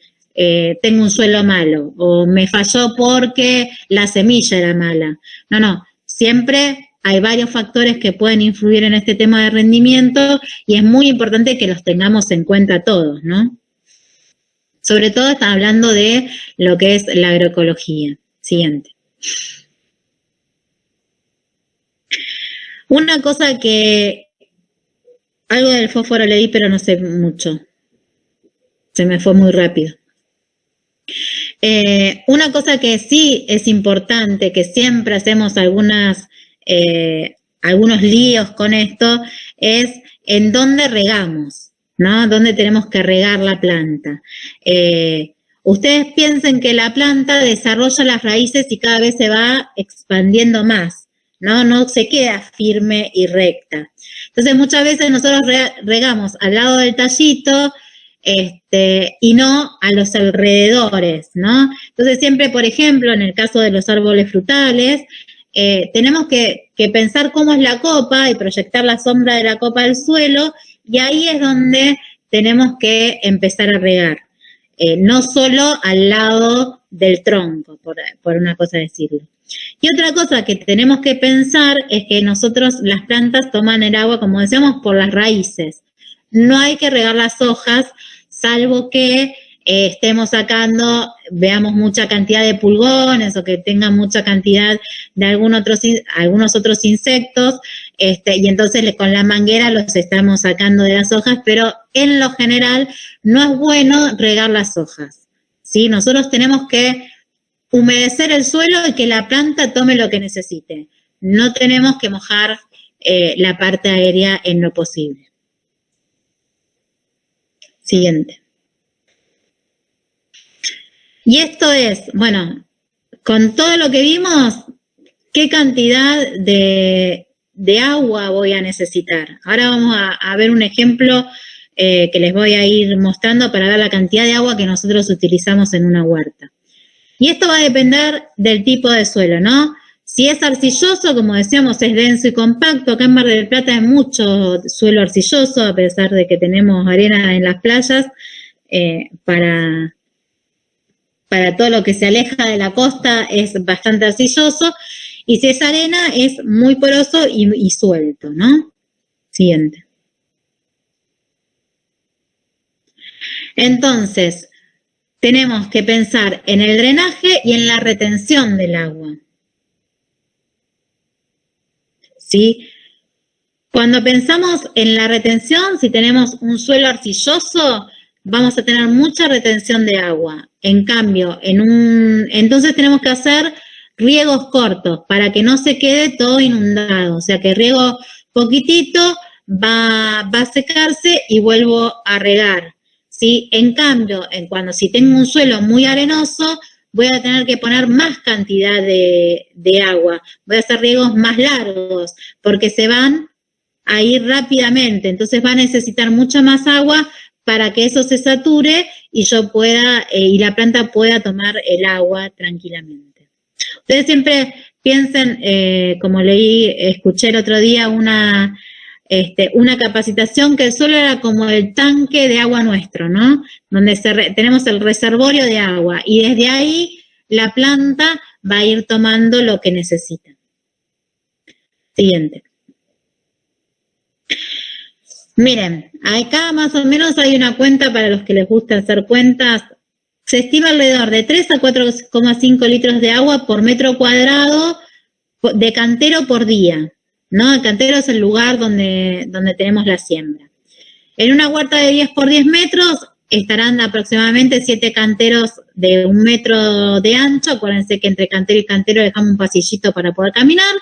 tengo un suelo malo, o me falló porque la semilla era mala. No, siempre hay varios factores que pueden influir en este tema de rendimiento y es muy importante que los tengamos en cuenta todos, ¿no? Sobre todo está hablando de lo que es la agroecología. Siguiente. Una cosa que, algo del fósforo leí, pero no sé mucho. Se me fue muy rápido. Una cosa que sí es importante, que siempre hacemos algunos líos con esto, es en dónde regamos, ¿no? Dónde tenemos que regar la planta. Ustedes piensen que la planta desarrolla las raíces y cada vez se va expandiendo más, ¿no? No se queda firme y recta. Entonces muchas veces nosotros regamos al lado del tallito, y no a los alrededores, ¿no? Entonces siempre, por ejemplo, en el caso de los árboles frutales, tenemos que pensar cómo es la copa y proyectar la sombra de la copa al suelo, y ahí es donde tenemos que empezar a regar, no solo al lado del tronco, por una cosa decirlo. Y otra cosa que tenemos que pensar es que nosotros, las plantas toman el agua, como decíamos, por las raíces. No hay que regar las hojas, salvo que estemos sacando, veamos mucha cantidad de pulgones o que tengan mucha cantidad de algunos otros insectos, y entonces con la manguera los estamos sacando de las hojas, pero en lo general no es bueno regar las hojas, ¿sí? Nosotros tenemos que humedecer el suelo y que la planta tome lo que necesite. No tenemos que mojar la parte aérea en lo posible. Siguiente. Y esto es, bueno, con todo lo que vimos, ¿qué cantidad de agua voy a necesitar? Ahora vamos a ver un ejemplo que les voy a ir mostrando para ver la cantidad de agua que nosotros utilizamos en una huerta. Y esto va a depender del tipo de suelo, ¿no? Si es arcilloso, como decíamos, es denso y compacto. Acá en Mar del Plata hay mucho suelo arcilloso, a pesar de que tenemos arena en las playas, para todo lo que se aleja de la costa es bastante arcilloso. Y si es arena, es muy poroso y suelto, ¿no? Siguiente. Entonces, tenemos que pensar en el drenaje y en la retención del agua. ¿Sí? Cuando pensamos en la retención, si tenemos un suelo arcilloso, vamos a tener mucha retención de agua. En cambio, entonces tenemos que hacer riegos cortos para que no se quede todo inundado. O sea, que riego poquitito, va a secarse y vuelvo a regar. ¿Sí? En cambio, si tengo un suelo muy arenoso, voy a tener que poner más cantidad de agua. Voy a hacer riegos más largos porque se van a ir rápidamente. Entonces va a necesitar mucha más agua para que eso se sature y y la planta pueda tomar el agua tranquilamente. Ustedes siempre piensen, como escuché el otro día una capacitación que solo era como el tanque de agua nuestro, ¿no? Donde tenemos el reservorio de agua y desde ahí la planta va a ir tomando lo que necesita. Siguiente. Miren, acá más o menos hay una cuenta para los que les gusta hacer cuentas. Se estima alrededor de 3 a 4,5 litros de agua por metro cuadrado de cantero por día. ¿no? El cantero es el lugar donde tenemos la siembra. En una huerta de 10 por 10 metros estarán aproximadamente 7 canteros de 1 metro de ancho. Acuérdense que entre cantero y cantero dejamos un pasillito para poder caminar.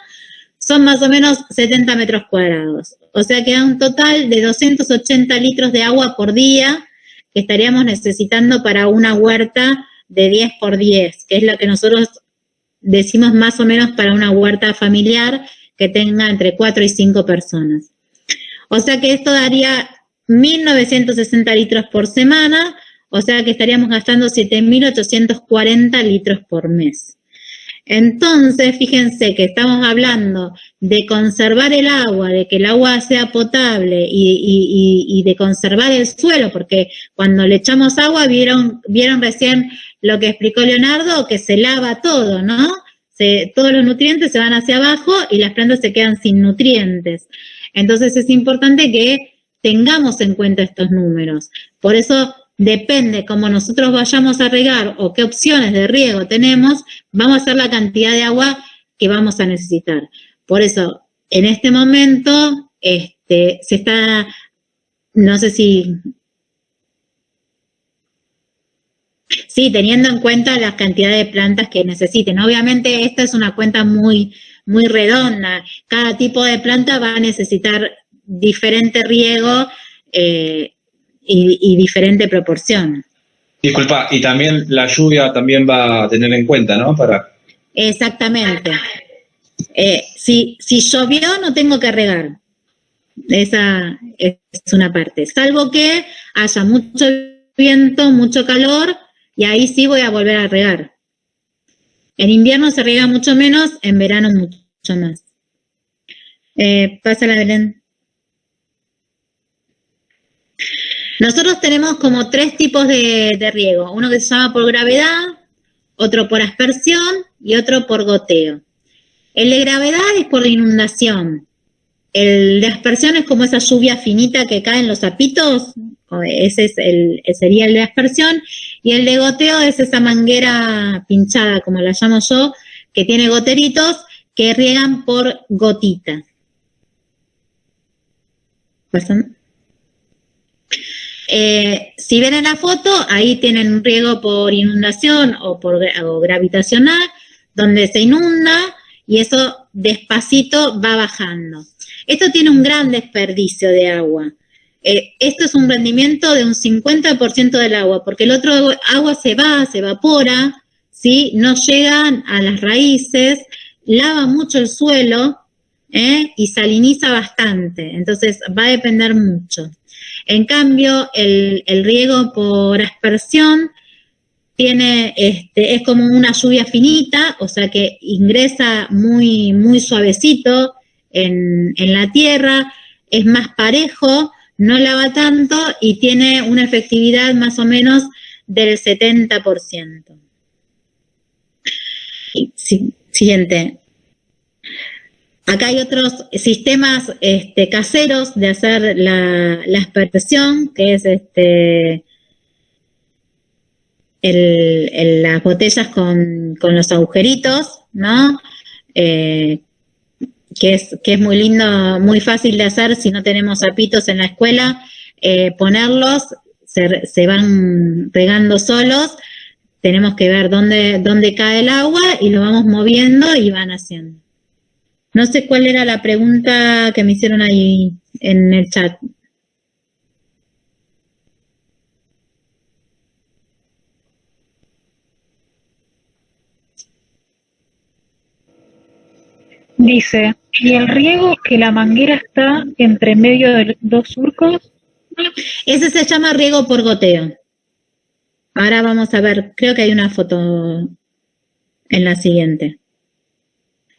Son más o menos 70 metros cuadrados. O sea que da un total de 280 litros de agua por día que estaríamos necesitando para una huerta de 10 por 10, que es lo que nosotros decimos más o menos para una huerta familiar que tenga entre 4 y 5 personas. O sea que esto daría 1.960 litros por semana, o sea que estaríamos gastando 7.840 litros por mes. Entonces, fíjense que estamos hablando de conservar el agua, de que el agua sea potable y de conservar el suelo, porque cuando le echamos agua, vieron recién lo que explicó Leonardo, que se lava todo, ¿no? Todos los nutrientes se van hacia abajo y las plantas se quedan sin nutrientes. Entonces es importante que tengamos en cuenta estos números. Por eso depende cómo nosotros vayamos a regar o qué opciones de riego tenemos, vamos a hacer la cantidad de agua que vamos a necesitar. Por eso, en este momento, se está, no sé si... Sí, teniendo en cuenta la cantidad de plantas que necesiten. Obviamente esta es una cuenta muy, muy redonda. Cada tipo de planta va a necesitar diferente riego y diferente proporción. Disculpa, y también la lluvia también va a tener en cuenta, ¿no? Exactamente. Si llovió no tengo que regar. Esa es una parte. Salvo que haya mucho viento, mucho calor, y ahí sí voy a volver a regar. En invierno se riega mucho menos, en verano mucho más. Pásala, Belén. Nosotros tenemos como 3 tipos de riego. Uno que se llama por gravedad, otro por aspersión y otro por goteo. El de gravedad es por inundación. El de aspersión es como esa lluvia finita que cae en los zapitos. Ese es sería el de aspersión. Y el de goteo es esa manguera pinchada, como la llamo yo, que tiene goteritos que riegan por gotita. ¿Pasan? Si ven en la foto, ahí tienen un riego por inundación o gravitacional, donde se inunda y eso despacito va bajando. Esto tiene un gran desperdicio de agua. Esto es un rendimiento de un 50% del agua, porque el otro agua se evapora, ¿sí? No llegan a las raíces, lava mucho el suelo y saliniza bastante, entonces va a depender mucho. En cambio, el riego por aspersión es como una lluvia finita, o sea que ingresa muy, muy suavecito en la tierra, es más parejo, no lava tanto y tiene una efectividad más o menos del 70%. Sí, siguiente. Acá hay otros sistemas caseros de hacer la aspersión, que es las botellas con los agujeritos, ¿no? Que es muy lindo, muy fácil de hacer si no tenemos zapitos en la escuela, ponerlos, se van regando solos, tenemos que ver dónde cae el agua y lo vamos moviendo y van haciendo. No sé cuál era la pregunta que me hicieron ahí en el chat. Dice, ¿y el riego que la manguera está entre medio de 2 surcos? Ese se llama riego por goteo. Ahora vamos a ver, creo que hay una foto en la siguiente.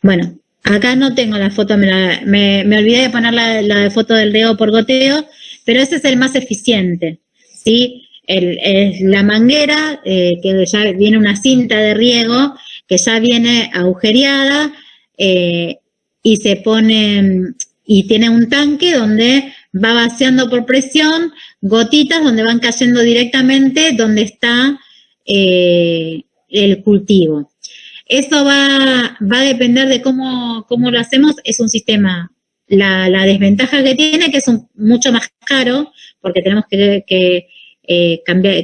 Bueno, acá no tengo la foto, me olvidé de poner la foto del riego por goteo, pero ese es el más eficiente, ¿sí? La manguera, que ya viene una cinta de riego, que ya viene agujereada, y se pone, y tiene un tanque donde va vaciando por presión gotitas donde van cayendo directamente donde está el cultivo. Eso va a depender de cómo lo hacemos. Es un sistema la desventaja que tiene, que es mucho más caro, porque tenemos que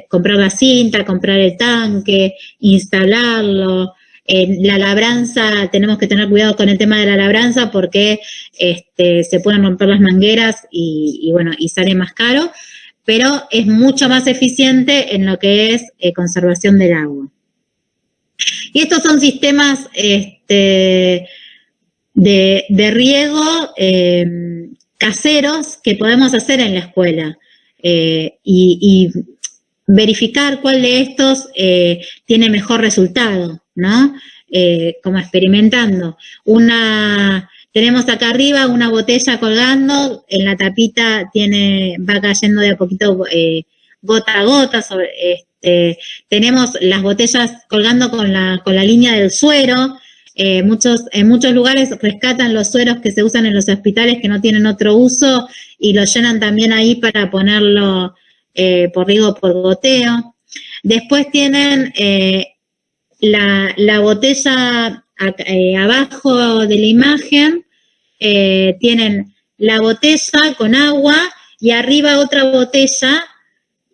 comprar la cinta, comprar el tanque, instalarlo. La labranza, tenemos que tener cuidado con el tema de la labranza porque se pueden romper las mangueras y bueno, y sale más caro, pero es mucho más eficiente en lo que es conservación del agua. Y estos son sistemas de riego caseros que podemos hacer en la escuela y verificar cuál de estos tiene mejor resultado, ¿no? Como experimentando. Tenemos acá arriba una botella colgando, en la tapita va cayendo de a poquito gota a gota. Tenemos las botellas colgando con la línea del suero. En muchos lugares rescatan los sueros que se usan en los hospitales que no tienen otro uso y los llenan también ahí para ponerlo por riego por goteo. Después tienen la botella abajo de la imagen, tienen la botella con agua y arriba otra botella,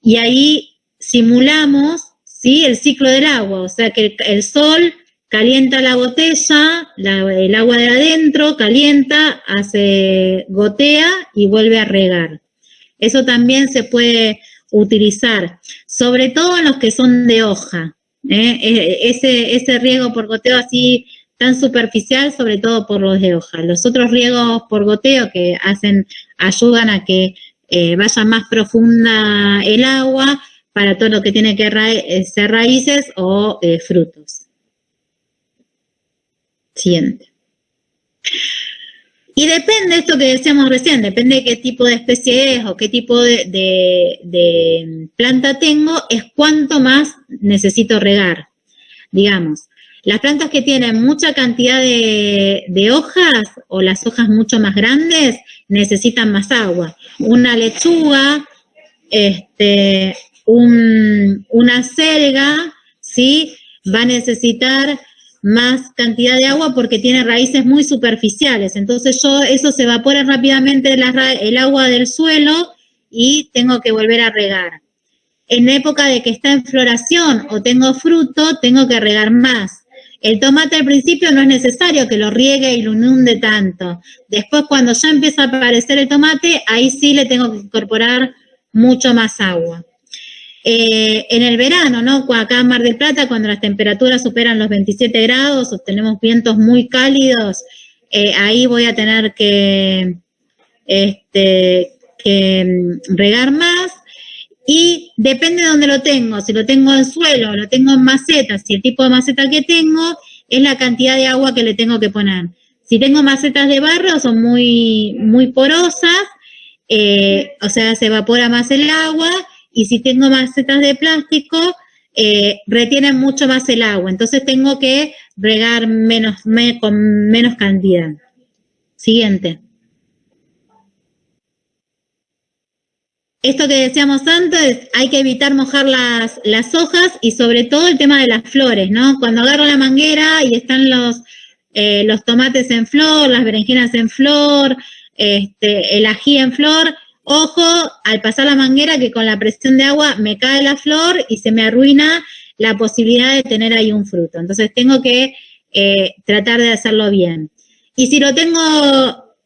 y ahí simulamos, ¿sí?, el ciclo del agua, o sea que el sol calienta la botella, el agua de adentro calienta, gotea y vuelve a regar. Eso también se puede utilizar, sobre todo en los que son de hoja. Ese riego por goteo así tan superficial, sobre todo por los de hoja. Los otros riegos por goteo que ayudan a que vaya más profunda el agua para todo lo que tiene que ser raíces o frutos. Siguiente. Y depende de esto que decíamos recién, depende de qué tipo de especie es o qué tipo de planta tengo, es cuánto más necesito regar. Digamos, las plantas que tienen mucha cantidad de hojas o las hojas mucho más grandes necesitan más agua. Una lechuga, una selga, ¿sí?, va a necesitar más cantidad de agua porque tiene raíces muy superficiales. Entonces eso se evapora rápidamente el agua del suelo y tengo que volver a regar. En época de que está en floración o tengo fruto, tengo que regar más. El tomate al principio no es necesario que lo riegue y lo inunde tanto. Después, cuando ya empieza a aparecer el tomate, ahí sí le tengo que incorporar mucho más agua. En el verano, ¿no?, acá en Mar del Plata, cuando las temperaturas superan los 27 grados o tenemos vientos muy cálidos, ahí voy a tener que regar más. Y depende de dónde lo tengo, si lo tengo en suelo, lo tengo en macetas, si el tipo de maceta que tengo es la cantidad de agua que le tengo que poner. Si tengo macetas de barro, son muy, muy porosas, o sea, se evapora más el agua, y si tengo macetas de plástico, retienen mucho más el agua, entonces tengo que regar con menos cantidad. Siguiente. Esto que decíamos antes, hay que evitar mojar las hojas y sobre todo el tema de las flores, ¿no? Cuando agarro la manguera y están los tomates en flor, las berenjenas en flor, el ají en flor, ojo, al pasar la manguera que con la presión de agua me cae la flor y se me arruina la posibilidad de tener ahí un fruto. Entonces tengo que tratar de hacerlo bien. Y si lo tengo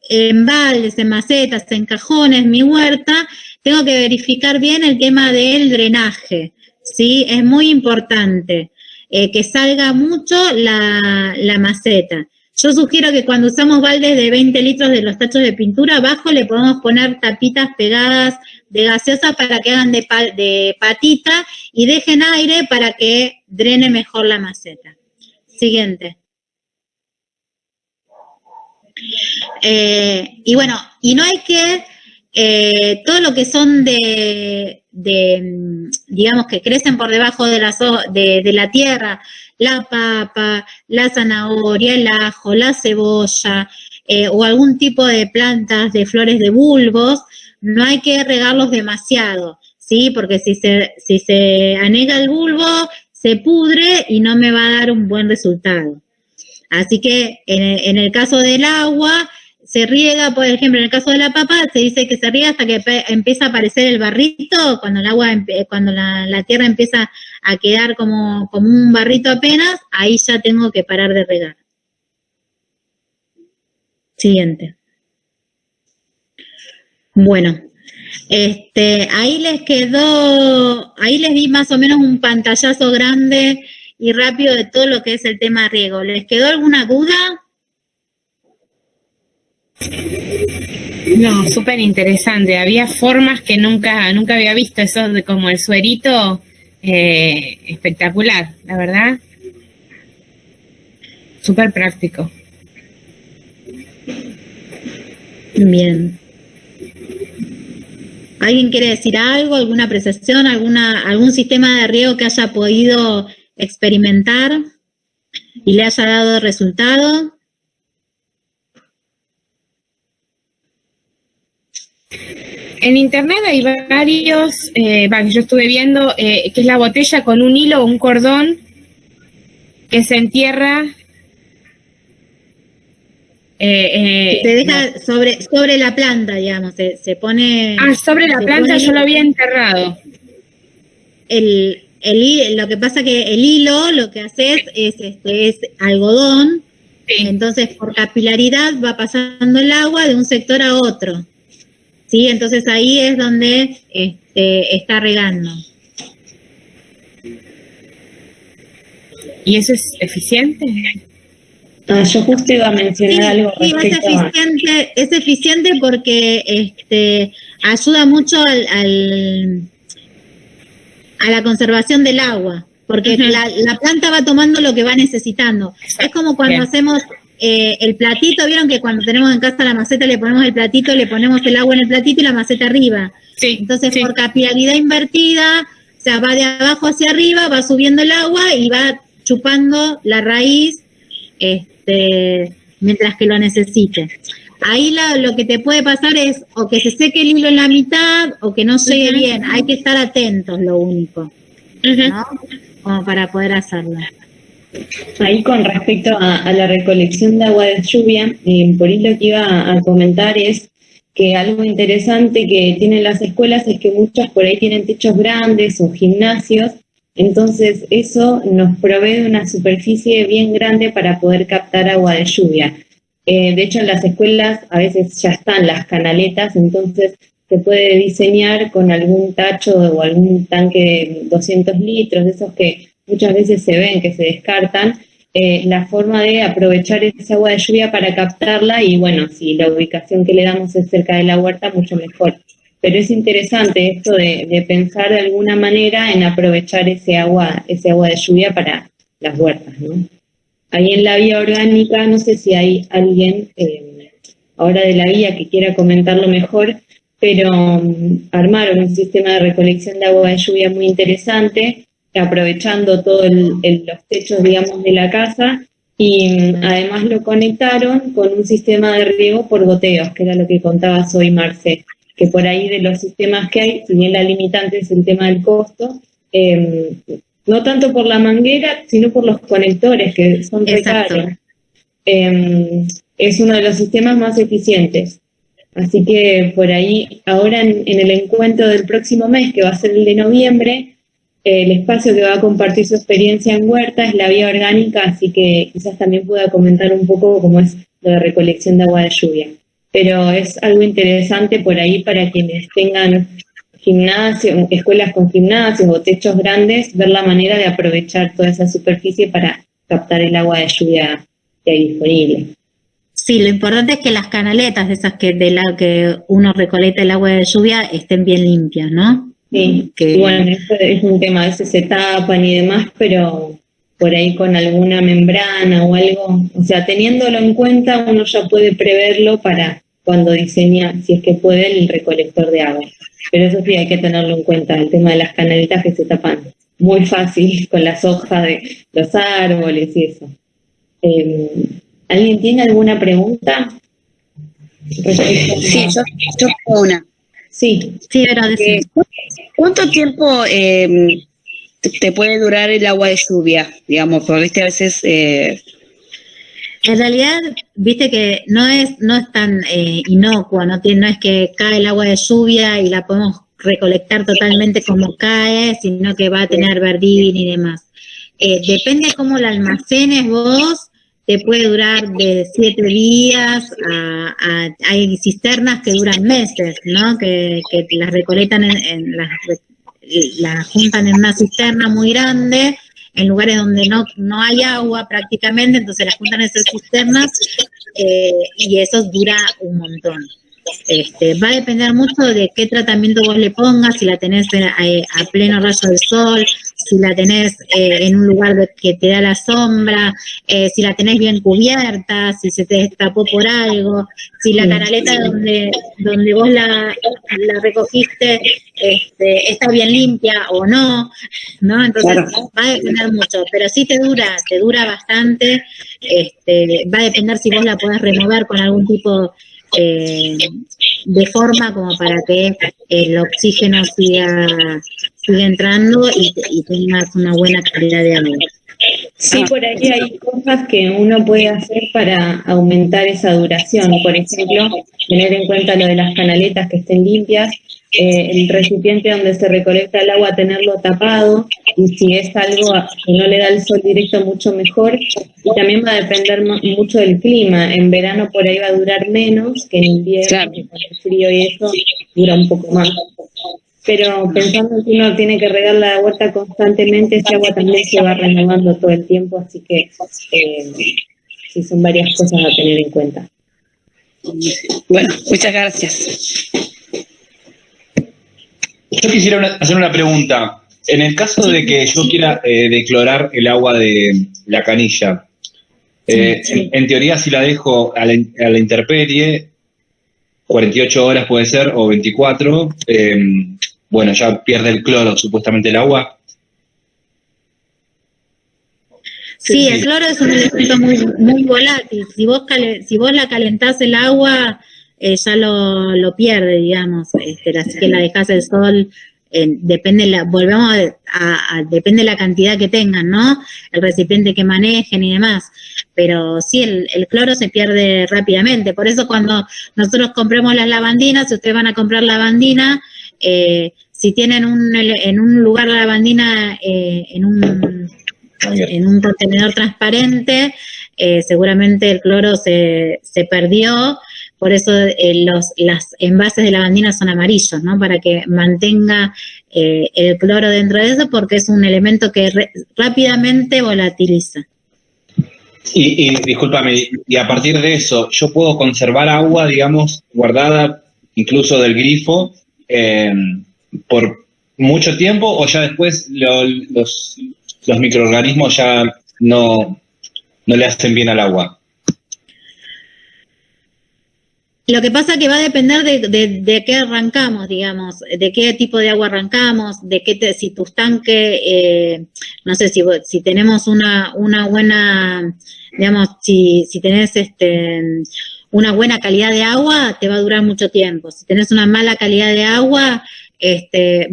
en baldes, en macetas, en cajones, mi huerta, tengo que verificar bien el tema del drenaje, ¿sí? Es muy importante que salga mucho la maceta. Yo sugiero que cuando usamos baldes de 20 litros de los tachos de pintura, abajo le podemos poner tapitas pegadas de gaseosa para que hagan de patita y dejen aire para que drene mejor la maceta. Siguiente. Y bueno, y no hay que, todo lo que son digamos, que crecen por debajo de la tierra, la papa, la zanahoria, el ajo, la cebolla, o algún tipo de plantas de flores de bulbos, no hay que regarlos demasiado, ¿sí? Porque si se anega el bulbo, se pudre y no me va a dar un buen resultado. Así que en el caso del agua, se riega, por ejemplo, en el caso de la papa, se dice que se riega hasta que empieza a aparecer el barrito, cuando el agua, cuando la tierra empieza a quedar como un barrito apenas, ahí ya tengo que parar de regar. Siguiente. Bueno, ahí les di más o menos un pantallazo grande y rápido de todo lo que es el tema riego. ¿Les quedó alguna duda? No, súper interesante. Había formas que nunca había visto, eso de como el suerito, espectacular, la verdad. Súper práctico. Bien. ¿Alguien quiere decir algo, alguna apreciación, algún sistema de riego que haya podido experimentar y le haya dado resultado? En internet hay varios, que yo estuve viendo, que es la botella con un hilo o un cordón que se entierra. Se deja sobre la planta, digamos, se pone... sobre la planta yo lo había enterrado. Lo que pasa que el hilo lo que haces es algodón, sí. Entonces por capilaridad va pasando el agua de un sector a otro, ¿sí? Entonces ahí es donde está regando. ¿Y eso es eficiente? Yo justo iba a mencionar algo respecto es eficiente porque ayuda mucho a la conservación del agua, porque la planta va tomando lo que va necesitando. Exacto. Es como cuando hacemos el platito, vieron que cuando tenemos en casa la maceta le ponemos el platito, le ponemos el agua en el platito y la maceta arriba. Sí, entonces por capilaridad invertida, o sea, va de abajo hacia arriba, va subiendo el agua y va chupando la raíz mientras que lo necesite. Ahí lo que te puede pasar es o que se seque el hilo en la mitad o que no llegue bien. Hay que estar atentos, lo único, ¿no? Como para poder hacerlo. Ahí con respecto a la recolección de agua de lluvia, por ahí lo que iba a comentar es que algo interesante que tienen las escuelas es que muchas por ahí tienen techos grandes o gimnasios. Entonces eso nos provee de una superficie bien grande para poder captar agua de lluvia. De hecho en las escuelas a veces ya están las canaletas, entonces se puede diseñar con algún tacho o algún tanque de 200 litros, de esos que muchas veces se ven que se descartan, la forma de aprovechar esa agua de lluvia para captarla y bueno, si la ubicación que le damos es cerca de la huerta, mucho mejor. Pero es interesante esto de pensar de alguna manera en aprovechar ese agua de lluvia para las huertas, ¿no? Ahí en la vía orgánica, no sé si hay alguien ahora de la vía que quiera comentarlo mejor, pero armaron un sistema de recolección de agua de lluvia muy interesante, aprovechando todos los techos, digamos, de la casa, y además lo conectaron con un sistema de riego por goteos, que era lo que contabas hoy, Marce, que por ahí de los sistemas que hay, si bien la limitante es el tema del costo, no tanto por la manguera, sino por los conectores, que son re caros. Es uno de los sistemas más eficientes. Así que por ahí, ahora en el encuentro del próximo mes, que va a ser el de noviembre, el espacio que va a compartir su experiencia en huerta es la vía orgánica, así que quizás también pueda comentar un poco cómo es lo de recolección de agua de lluvia. Pero es algo interesante por ahí para quienes tengan gimnasio, escuelas con gimnasios o techos grandes, ver la manera de aprovechar toda esa superficie para captar el agua de lluvia que hay disponible. Sí, lo importante es que las canaletas esas que uno recolecta el agua de lluvia estén bien limpias, ¿no? Sí, bueno, eso es un tema, a veces se tapan y demás, pero por ahí con alguna membrana o algo, o sea, teniéndolo en cuenta uno ya puede preverlo para cuando diseña, si es que puede, el recolector de agua. Pero eso sí hay que tenerlo en cuenta, el tema de las canalitas que se tapan muy fácil con las hojas de los árboles y eso. ¿Alguien tiene alguna pregunta? Sí, yo tengo una. Sí, pero ¿cuánto tiempo te puede durar el agua de lluvia? Digamos, porque a veces En realidad, viste que no es tan inocuo, no es que cae el agua de lluvia y la podemos recolectar totalmente como cae, sino que va a tener verdín y demás. Depende cómo la almacenes vos, te puede durar de 7 días hay cisternas que duran meses, ¿no? Que las recolectan las juntan en una cisterna muy grande, en lugares donde no hay agua prácticamente, entonces las juntan en esas cisternas y eso dura un montón. Va a depender mucho de qué tratamiento vos le pongas, si la tenés a pleno rayo del sol, si la tenés en un lugar que te da la sombra, si la tenés bien cubierta, si se te destapó por algo, si la canaleta donde vos la recogiste está bien limpia o no, Entonces claro, va a depender mucho, pero sí te dura bastante, va a depender si vos la podés remover con algún tipo de forma como para que el oxígeno siga entrando y tengas una buena calidad de agua. Sí, por ahí hay cosas que uno puede hacer para aumentar esa duración. Por ejemplo, tener en cuenta lo de las canaletas que estén limpias, el recipiente donde se recolecta el agua, tenerlo tapado, y si es algo que no le da el sol directo, mucho mejor. Y también va a depender mucho del clima. En verano por ahí va a durar menos que en invierno, claro, que con el frío y eso dura un poco más. Pero pensando que uno tiene que regar la huerta constantemente, ese agua también se va renovando todo el tiempo, así que sí, son varias cosas a tener en cuenta. Bueno, muchas gracias. Yo quisiera hacer una pregunta. En el caso de que yo quiera declorar el agua de la canilla, en teoría si la dejo a la intemperie, 48 horas puede ser, o 24, bueno, ya pierde el cloro supuestamente el agua. Sí, el cloro es un elemento muy volátil. Si vos la calentás el agua, ya lo pierde, digamos. Así que la dejás al sol, depende depende de la cantidad que tengan, ¿no? El recipiente que manejen y demás. Pero sí, el cloro se pierde rápidamente. Por eso cuando nosotros compramos las lavandinas, si ustedes van a comprar lavandina, si tienen en un lugar la lavandina en un contenedor transparente, seguramente el cloro se perdió. Por eso las envases de lavandina son amarillos, ¿no? Para que mantenga el cloro dentro de eso, porque es un elemento que rápidamente volatiliza. Y discúlpame, y a partir de eso, ¿yo puedo conservar agua, digamos, guardada incluso del grifo por mucho tiempo, o ya después los microorganismos ya no le hacen bien al agua? Lo que pasa que va a depender de qué arrancamos, digamos, de qué tipo de agua arrancamos, si tus tanques, no sé, si tenemos una buena, digamos, si tenés una buena calidad de agua, te va a durar mucho tiempo. Si tenés una mala calidad de agua,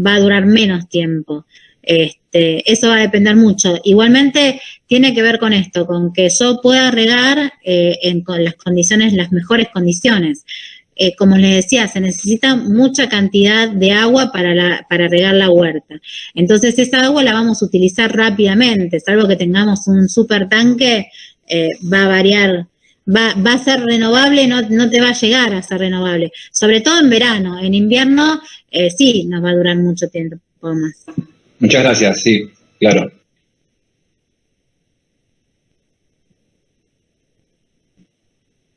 va a durar menos tiempo. Eso va a depender mucho. Igualmente tiene que ver con esto, con que yo pueda regar con las mejores condiciones. Como les decía, se necesita mucha cantidad de agua para regar la huerta. Entonces esa agua la vamos a utilizar rápidamente, salvo que tengamos un super tanque, va a variar. Va a ser renovable, no te va a llegar a ser renovable. Sobre todo en verano. En invierno sí nos va a durar mucho tiempo más. Muchas gracias, sí, claro.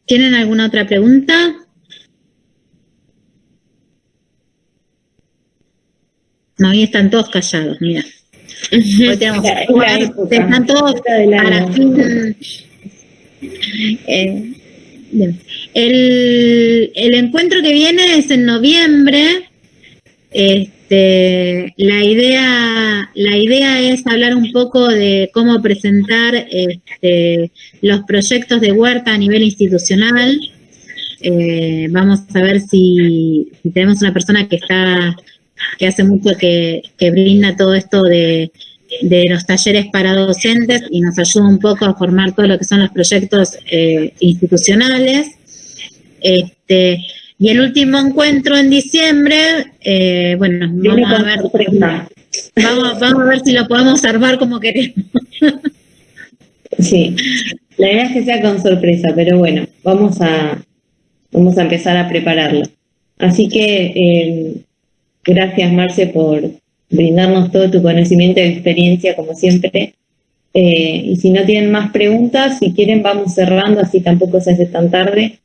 ¿Tienen alguna otra pregunta? No, ahí están todos callados, mira. Hoy tenemos están todos para fin. Bien. El encuentro que viene es en noviembre. La idea es hablar un poco de cómo presentar los proyectos de huerta a nivel institucional. Vamos a ver si tenemos una persona que hace mucho que brinda todo esto de los talleres para docentes y nos ayuda un poco a formar todo lo que son los proyectos institucionales. Y el último encuentro en diciembre, bueno, vamos a ver si lo podemos armar como queremos. Sí, la idea es que sea con sorpresa, pero bueno, vamos a empezar a prepararlo. Así que gracias, Marce, por brindarnos todo tu conocimiento y experiencia, como siempre. Y si no tienen más preguntas, si quieren vamos cerrando, así tampoco se hace tan tarde.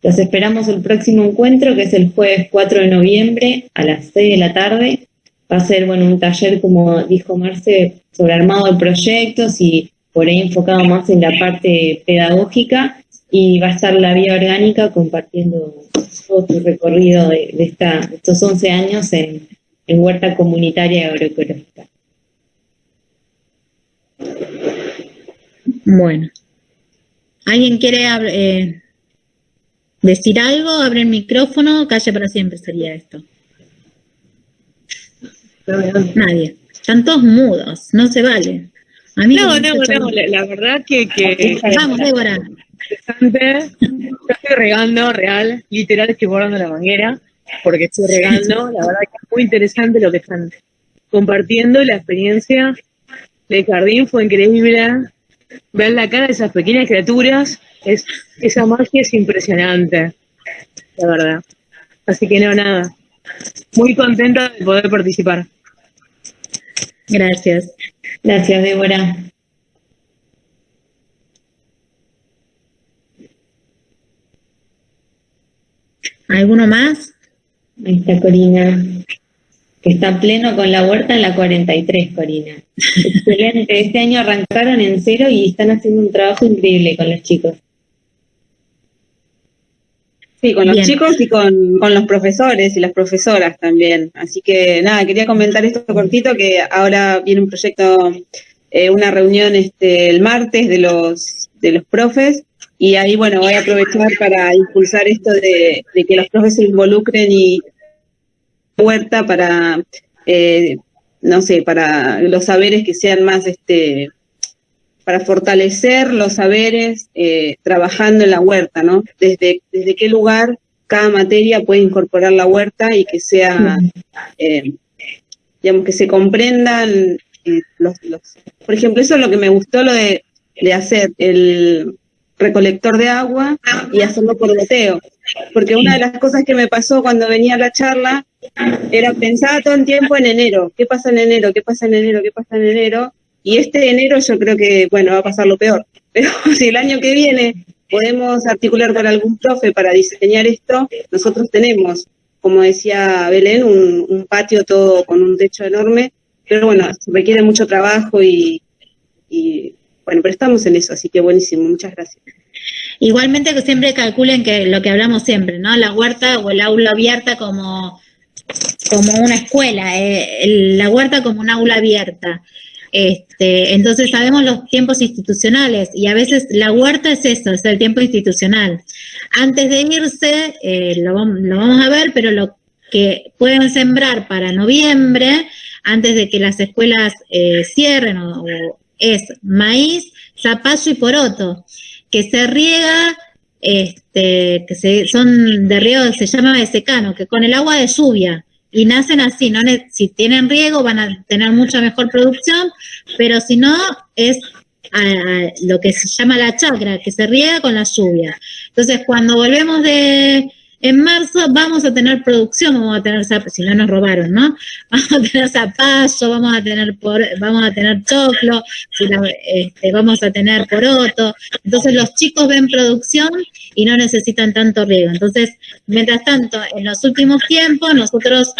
Los esperamos el próximo encuentro, que es el jueves 4 de noviembre a las 6 de la tarde. Va a ser, bueno, un taller, como dijo Marce, sobre armado de proyectos y por ahí enfocado más en la parte pedagógica, y va a estar la Vía Orgánica compartiendo todo su recorrido de estos 11 años en huerta comunitaria agroecológica. Bueno, ¿alguien quiere decir algo? Abre el micrófono, calle para siempre sería esto. Nadie. Están todos mudos, no se vale. A mí no, la verdad que vamos, Débora. Interesante. Yo estoy regando, literal estoy guardando la manguera, porque estoy regando. La verdad que es muy interesante lo que están compartiendo. La experiencia del jardín fue increíble. Ver la cara de esas pequeñas criaturas, esa magia es impresionante, la verdad. Así que nada, muy contenta de poder participar. Gracias. Gracias, Débora. ¿Alguno más? Ahí está Corina, que está pleno con la huerta en la 43, Corina. Excelente, este año arrancaron en 0 y están haciendo un trabajo increíble con los chicos. Sí, con los chicos y con los profesores y las profesoras también. Así que nada, quería comentar esto cortito, que ahora viene un proyecto, una reunión el martes de los profes, y ahí bueno, voy a aprovechar para impulsar esto de que los profes se involucren y huerta para, no sé, para los saberes que sean más, para fortalecer los saberes trabajando en la huerta, ¿no? Desde qué lugar cada materia puede incorporar la huerta y que sea, digamos, que se comprendan por ejemplo, eso es lo que me gustó, lo de hacer el recolector de agua y hacerlo por goteo, porque una de las cosas que me pasó cuando venía a la charla era pensar todo el tiempo en enero, ¿qué pasa en enero? ¿Qué pasa en enero? ¿Qué pasa en enero? Y enero yo creo que, bueno, va a pasar lo peor, pero si el año que viene podemos articular con algún profe para diseñar esto, nosotros tenemos, como decía Belén, un patio todo con un techo enorme, pero bueno, requiere mucho trabajo y bueno, pero estamos en eso, así que buenísimo, muchas gracias. Igualmente que siempre calculen que lo que hablamos siempre, ¿no? La huerta o el aula abierta como una escuela, la huerta como un aula abierta. Entonces sabemos los tiempos institucionales y a veces la huerta es eso, es el tiempo institucional. Antes de irse, lo vamos a ver, pero lo que pueden sembrar para noviembre, antes de que las escuelas cierren, es maíz, zapallo y poroto, que se riega, son de riego, se llama de secano, que con el agua de lluvia, y nacen así, ¿no? Si tienen riego van a tener mucha mejor producción, pero si no, es lo que se llama la chacra, que se riega con la lluvia. Entonces, cuando volvemos en marzo, vamos a tener producción, vamos a tener, si no nos robaron, ¿no? Vamos a tener zapallo, vamos a tener choclo, vamos a tener poroto. Entonces, los chicos ven producción y no necesitan tanto riego. Entonces, mientras tanto, en los últimos tiempos, nosotros,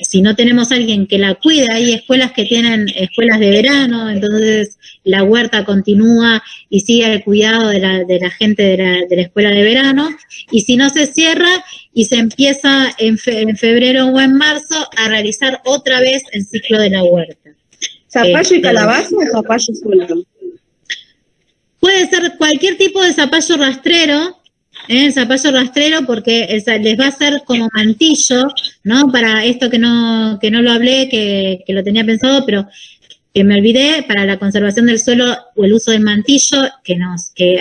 si no tenemos alguien que la cuide, hay escuelas que tienen escuelas de verano, entonces la huerta continúa y sigue el cuidado de la gente de la escuela de verano, y si no se cierra y se empieza en febrero o en marzo a realizar otra vez el ciclo de la huerta. ¿Zapallo y calabaza o zapallo suelto? Puede ser cualquier tipo de zapallo rastrero, Zapallo rastrero, porque les va a ser como mantillo, ¿no? Para esto que no lo hablé, que lo tenía pensado, pero que me olvidé, para la conservación del suelo o el uso del mantillo, que